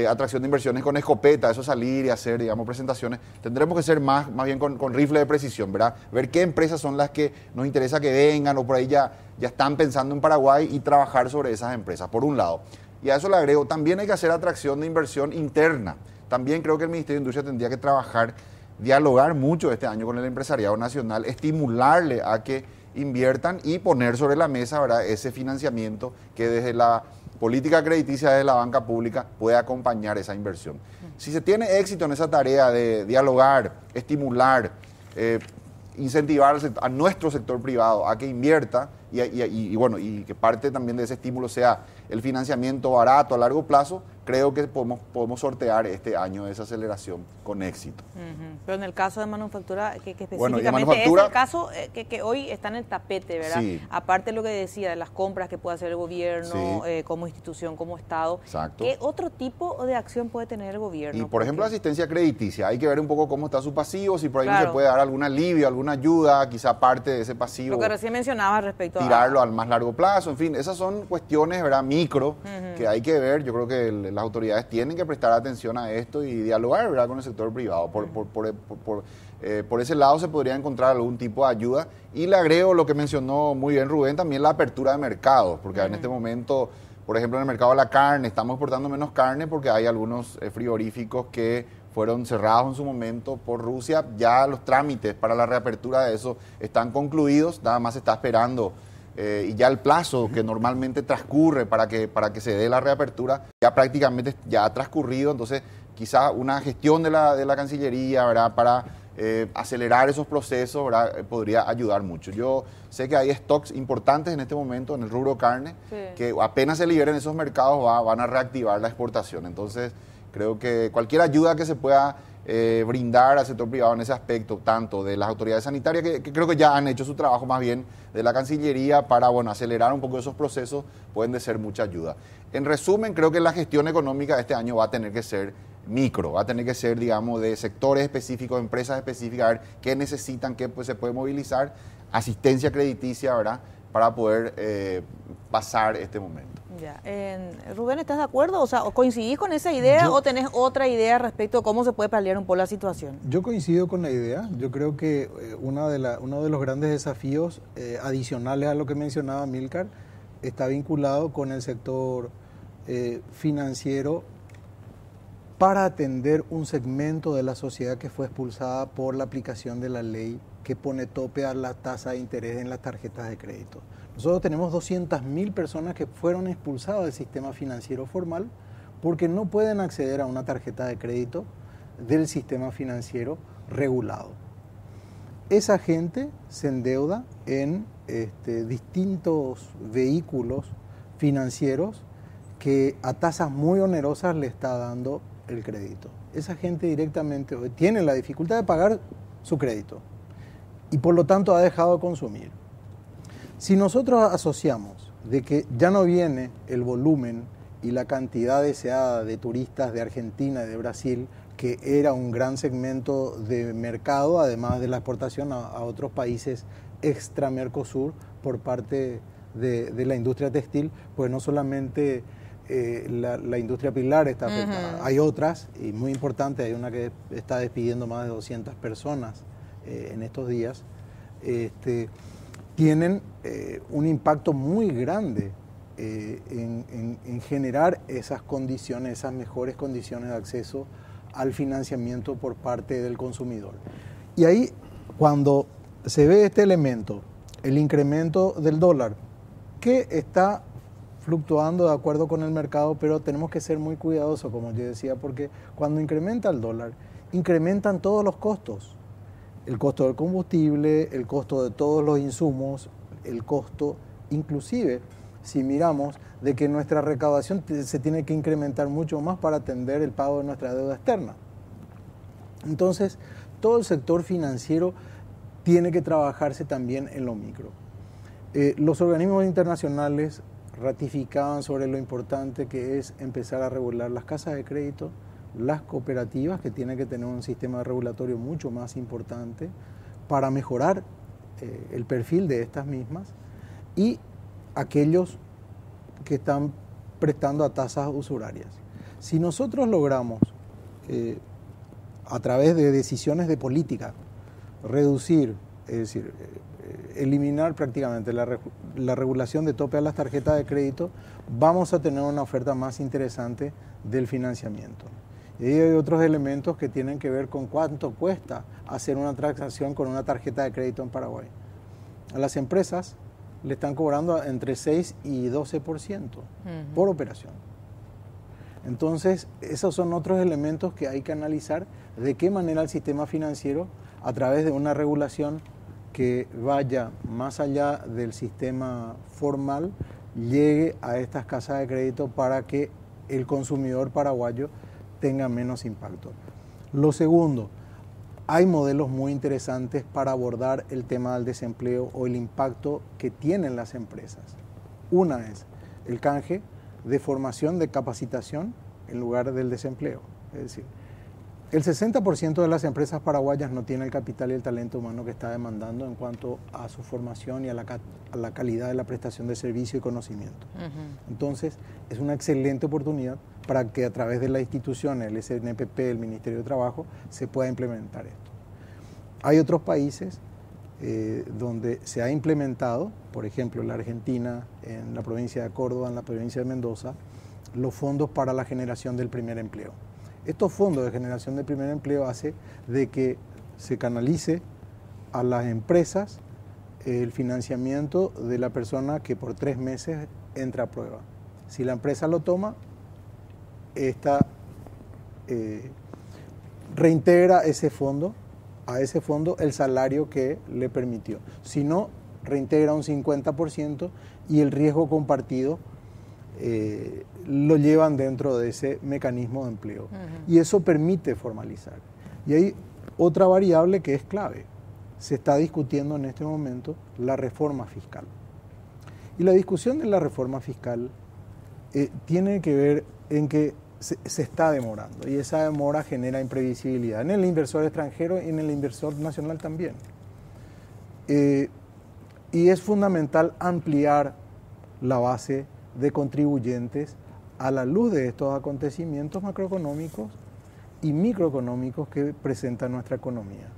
atracción de inversiones con escopeta, eso salir y hacer, digamos, presentaciones. Tendremos que ser más bien con rifle de precisión, ¿verdad? Ver qué empresas son las que nos interesa que vengan, o por ahí ya están pensando en Paraguay, y trabajar sobre esas empresas, por un lado. Y a eso le agrego, también hay que hacer atracción de inversión interna. También creo que el Ministerio de Industria tendría que trabajar, dialogar mucho este año con el empresariado nacional, estimularle a que inviertan y poner sobre la mesa, ¿verdad?, ese financiamiento que desde la política crediticia, desde la banca pública, puede acompañar esa inversión. Si se tiene éxito en esa tarea de dialogar, estimular, incentivar a nuestro sector privado a que invierta, y que parte también de ese estímulo sea el financiamiento barato a largo plazo, creo que podemos sortear este año de desaceleración con éxito. Pero en el caso de manufactura, que específicamente manufactura, es el caso que hoy está en el tapete, ¿verdad? Sí. Aparte de lo que decía, de las compras que puede hacer el gobierno, sí, como institución, como Estado. Exacto. ¿Qué otro tipo de acción puede tener el gobierno? Y por ejemplo, asistencia crediticia. Hay que ver un poco cómo está su pasivo, si por ahí no se puede dar algún alivio, alguna ayuda, quizá parte de ese pasivo. Lo que recién mencionabas respecto tirarlo al más largo plazo, en fin, esas son cuestiones, ¿verdad?, micro, que hay que ver. Yo creo que las autoridades tienen que prestar atención a esto y dialogar, ¿verdad?, con el sector privado. Por ese lado se podría encontrar algún tipo de ayuda. Y le agrego lo que mencionó muy bien Rubén, también la apertura de mercados, porque en este momento, por ejemplo, en el mercado de la carne, estamos exportando menos carne porque hay algunos frigoríficos que fueron cerrados en su momento por Rusia. Ya los trámites para la reapertura de eso están concluidos, nada más se está esperando. Y ya el plazo que normalmente transcurre para que se dé la reapertura ya prácticamente ya ha transcurrido. Entonces quizá una gestión de la Cancillería, ¿verdad?, para acelerar esos procesos, ¿verdad?, podría ayudar mucho. Yo sé que hay stocks importantes en este momento en el rubro carne, sí, que apenas se liberen esos mercados van a reactivar la exportación. Entonces creo que cualquier ayuda que se pueda brindar al sector privado en ese aspecto, tanto de las autoridades sanitarias, que creo que ya han hecho su trabajo, más bien de la Cancillería, para acelerar un poco esos procesos, pueden de ser mucha ayuda. En resumen, creo que la gestión económica de este año va a tener que ser micro, va a tener que ser, digamos, de sectores específicos, empresas específicas, a ver qué necesitan, qué pues, se puede movilizar, asistencia crediticia, ¿verdad?, para poder pasar este momento. Ya. Rubén, ¿estás de acuerdo? O sea, ¿coincidís con esa idea o tenés otra idea respecto a cómo se puede paliar un poco la situación? Yo coincido con la idea. Yo creo que uno de los grandes desafíos adicionales a lo que mencionaba Amílcar está vinculado con el sector financiero para atender un segmento de la sociedad que fue expulsada por la aplicación de la ley que pone tope a la tasa de interés en las tarjetas de crédito. Nosotros tenemos 200.000 personas que fueron expulsadas del sistema financiero formal porque no pueden acceder a una tarjeta de crédito del sistema financiero regulado. Esa gente se endeuda en distintos vehículos financieros que a tasas muy onerosas le está dando el crédito. Esa gente directamente tiene la dificultad de pagar su crédito y por lo tanto ha dejado de consumir. Si nosotros asociamos de que ya no viene el volumen y la cantidad deseada de turistas de Argentina y de Brasil, que era un gran segmento de mercado, además de la exportación a otros países extra Mercosur por parte de la industria textil, pues no solamente la industria pilar está afectada, hay otras, y muy importante, hay una que está despidiendo más de 200 personas en estos días, tienen un impacto muy grande en generar esas condiciones, esas mejores condiciones de acceso al financiamiento por parte del consumidor. Y ahí, cuando se ve este elemento, el incremento del dólar, que está fluctuando de acuerdo con el mercado, pero tenemos que ser muy cuidadosos, como yo decía, porque cuando incrementa el dólar, incrementan todos los costos. El costo del combustible, el costo de todos los insumos, el costo, inclusive, si miramos, de que nuestra recaudación se tiene que incrementar mucho más para atender el pago de nuestra deuda externa. Entonces, todo el sector financiero tiene que trabajarse también en lo micro. Los organismos internacionales ratificaban sobre lo importante que es empezar a regular las casas de crédito, las cooperativas, que tienen que tener un sistema regulatorio mucho más importante para mejorar el perfil de estas mismas, y aquellos que están prestando a tasas usurarias. Si nosotros logramos, a través de decisiones de política, reducir, es decir, eliminar prácticamente la regulación de tope a las tarjetas de crédito, vamos a tener una oferta más interesante del financiamiento. Y ahí hay otros elementos que tienen que ver con cuánto cuesta hacer una transacción con una tarjeta de crédito en Paraguay. A las empresas le están cobrando entre 6 y 12% por operación. Entonces, esos son otros elementos que hay que analizar, de qué manera el sistema financiero, a través de una regulación que vaya más allá del sistema formal, llegue a estas casas de crédito para que el consumidor paraguayo tenga menos impacto. Lo segundo, hay modelos muy interesantes para abordar el tema del desempleo o el impacto que tienen las empresas. Una es el canje de formación, de capacitación en lugar del desempleo. Es decir, el 60% de las empresas paraguayas no tiene el capital y el talento humano que está demandando en cuanto a su formación y a la calidad de la prestación de servicio y conocimiento. Entonces, es una excelente oportunidad para que a través de la institución, el SNPP, el Ministerio de Trabajo, se pueda implementar esto. Hay otros países donde se ha implementado, por ejemplo, en la Argentina, en la provincia de Córdoba, en la provincia de Mendoza, los fondos para la generación del primer empleo. Estos fondos de generación del primer empleo hace de que se canalice a las empresas el financiamiento de la persona que por 3 meses entra a prueba. Si la empresa lo toma, esta reintegra a ese fondo el salario que le permitió. Si no, reintegra un 50% y el riesgo compartido lo llevan dentro de ese mecanismo de empleo. Y eso permite formalizar. Y hay otra variable que es clave. Se está discutiendo en este momento la reforma fiscal. Y la discusión de la reforma fiscal tiene que ver en que se está demorando y esa demora genera imprevisibilidad en el inversor extranjero y en el inversor nacional también. Y es fundamental ampliar la base de contribuyentes a la luz de estos acontecimientos macroeconómicos y microeconómicos que presenta nuestra economía.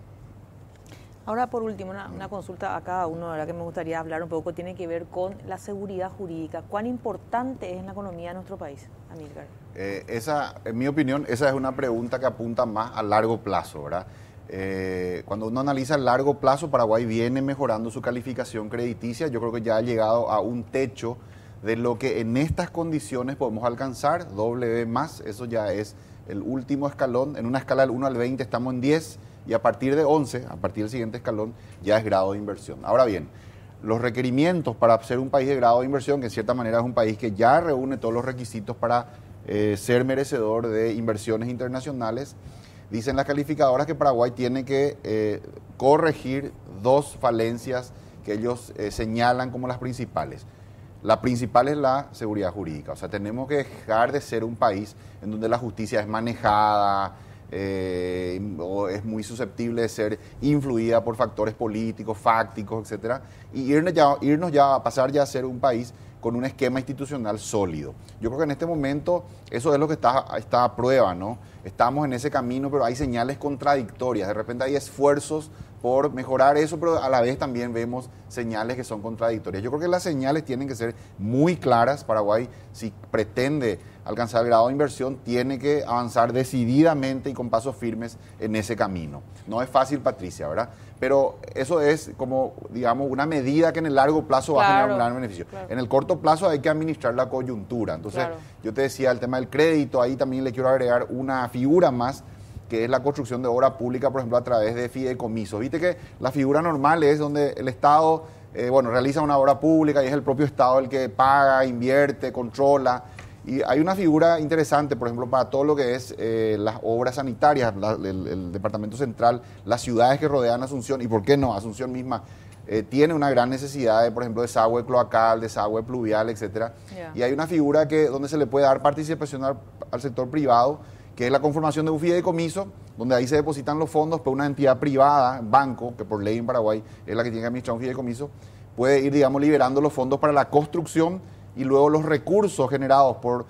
Ahora, por último, una consulta a cada uno, ¿verdad? Que me gustaría hablar un poco, tiene que ver con la seguridad jurídica. ¿Cuán importante es en la economía de nuestro país, Amílcar? En mi opinión, esa es una pregunta que apunta más a largo plazo, ¿verdad? Cuando uno analiza a largo plazo, Paraguay viene mejorando su calificación crediticia. Yo creo que ya ha llegado a un techo de lo que en estas condiciones podemos alcanzar, B+, eso ya es el último escalón. En una escala del 1 al 20 estamos en 10 y a partir de 11, a partir del siguiente escalón, ya es grado de inversión. Ahora bien, los requerimientos para ser un país de grado de inversión, que en cierta manera es un país que ya reúne todos los requisitos para ser merecedor de inversiones internacionales, dicen las calificadoras que Paraguay tiene que corregir dos falencias que ellos señalan como las principales. La principal es la seguridad jurídica, o sea, tenemos que dejar de ser un país en donde la justicia es manejada o es muy susceptible de ser influida por factores políticos, fácticos, etcétera, y irnos ya a pasar ya a ser un país con un esquema institucional sólido. Yo creo que en este momento eso es lo que está a prueba, ¿no? Estamos en ese camino, pero hay señales contradictorias. De repente hay esfuerzos por mejorar eso, pero a la vez también vemos señales que son contradictorias. Yo creo que las señales tienen que ser muy claras. Paraguay, si pretende alcanzar el grado de inversión, tiene que avanzar decididamente y con pasos firmes en ese camino. No es fácil, Patricia, ¿verdad? Pero eso es como, digamos, una medida que en el largo plazo va a generar un gran beneficio. Claro. En el corto plazo hay que administrar la coyuntura. Entonces, yo te decía el tema del crédito, ahí también le quiero agregar una figura más, que es la construcción de obra pública, por ejemplo, a través de fideicomisos. Viste que la figura normal es donde el Estado, realiza una obra pública y es el propio Estado el que paga, invierte, controla. Y hay una figura interesante, por ejemplo, para todo lo que es las obras sanitarias, el Departamento Central, las ciudades que rodean Asunción, y por qué no, Asunción misma tiene una gran necesidad de, por ejemplo, desagüe cloacal, desagüe pluvial, etcétera. Y hay una figura donde se le puede dar participación al sector privado, que es la conformación de un fideicomiso, donde ahí se depositan los fondos, pero una entidad privada, banco, que por ley en Paraguay es la que tiene que administrar un fideicomiso, puede ir, digamos, liberando los fondos para la construcción y luego los recursos generados por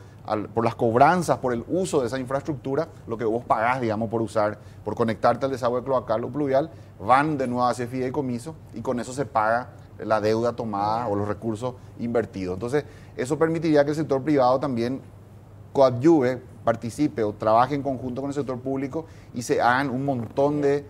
las cobranzas, por el uso de esa infraestructura, lo que vos pagás, digamos, por conectarte al desagüe cloacal o pluvial, van de nuevo hacia el fideicomiso y con eso se paga la deuda tomada o los recursos invertidos. Entonces, eso permitiría que el sector privado también coadyuve, participe o trabaje en conjunto con el sector público y se hagan un montón de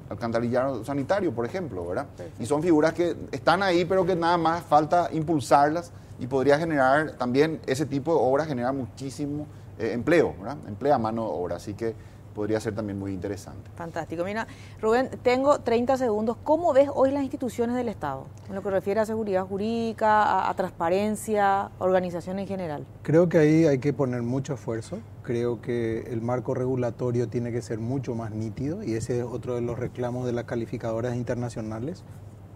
alcantarillado sanitario, por ejemplo, ¿verdad? Perfecto. Y son figuras que están ahí, pero que nada más falta impulsarlas y podría generar también ese tipo de obras, genera muchísimo empleo, ¿verdad? Emplea mano de obra, así que podría ser también muy interesante. Fantástico. Mira, Rubén, tengo 30 segundos. ¿Cómo ves hoy las instituciones del Estado en lo que refiere a seguridad jurídica, a transparencia, organización en general? Creo que ahí hay que poner mucho esfuerzo. Creo que el marco regulatorio tiene que ser mucho más nítido y ese es otro de los reclamos de las calificadoras internacionales.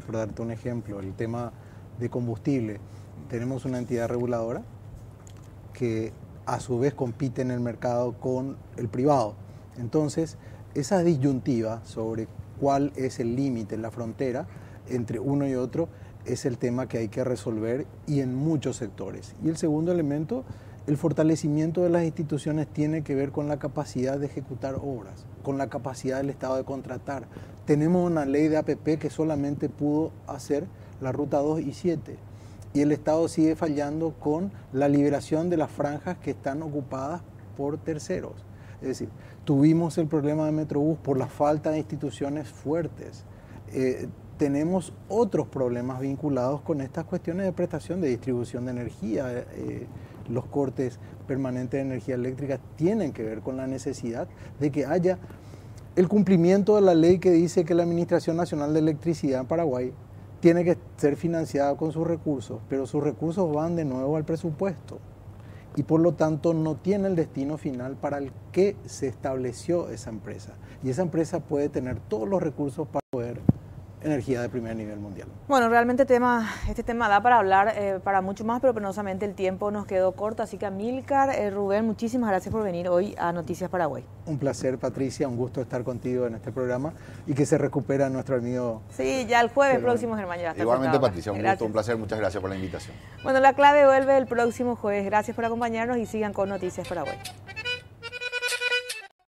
Por darte un ejemplo, el tema de combustible. Tenemos una entidad reguladora que a su vez compite en el mercado con el privado. Entonces, esa disyuntiva sobre cuál es el límite, la frontera entre uno y otro, es el tema que hay que resolver y en muchos sectores. Y el segundo elemento, el fortalecimiento de las instituciones tiene que ver con la capacidad de ejecutar obras, con la capacidad del Estado de contratar. Tenemos una ley de APP que solamente pudo hacer la ruta 2 y 7. Y el Estado sigue fallando con la liberación de las franjas que están ocupadas por terceros. Es decir, tuvimos el problema de Metrobús por la falta de instituciones fuertes. Tenemos otros problemas vinculados con estas cuestiones de prestación de distribución de energía. Los cortes permanentes de energía eléctrica tienen que ver con la necesidad de que haya el cumplimiento de la ley que dice que la Administración Nacional de Electricidad en Paraguay tiene que ser financiada con sus recursos, pero sus recursos van de nuevo al presupuesto y por lo tanto no tiene el destino final para el que se estableció esa empresa. Y esa empresa puede tener todos los recursos para poder energía de primer nivel mundial. Bueno, realmente este tema da para hablar para mucho más, pero penosamente el tiempo nos quedó corto, así que Amílcar, Rubén, muchísimas gracias por venir hoy a Noticias Paraguay. Un placer, Patricia, un gusto estar contigo en este programa y que se recupera nuestro amigo. Sí, ya el jueves próximo, Germán, ya está. Igualmente, Patricia, un gusto, un placer, muchas gracias por la invitación. Bueno, La Clave vuelve el próximo jueves. Gracias por acompañarnos y sigan con Noticias Paraguay.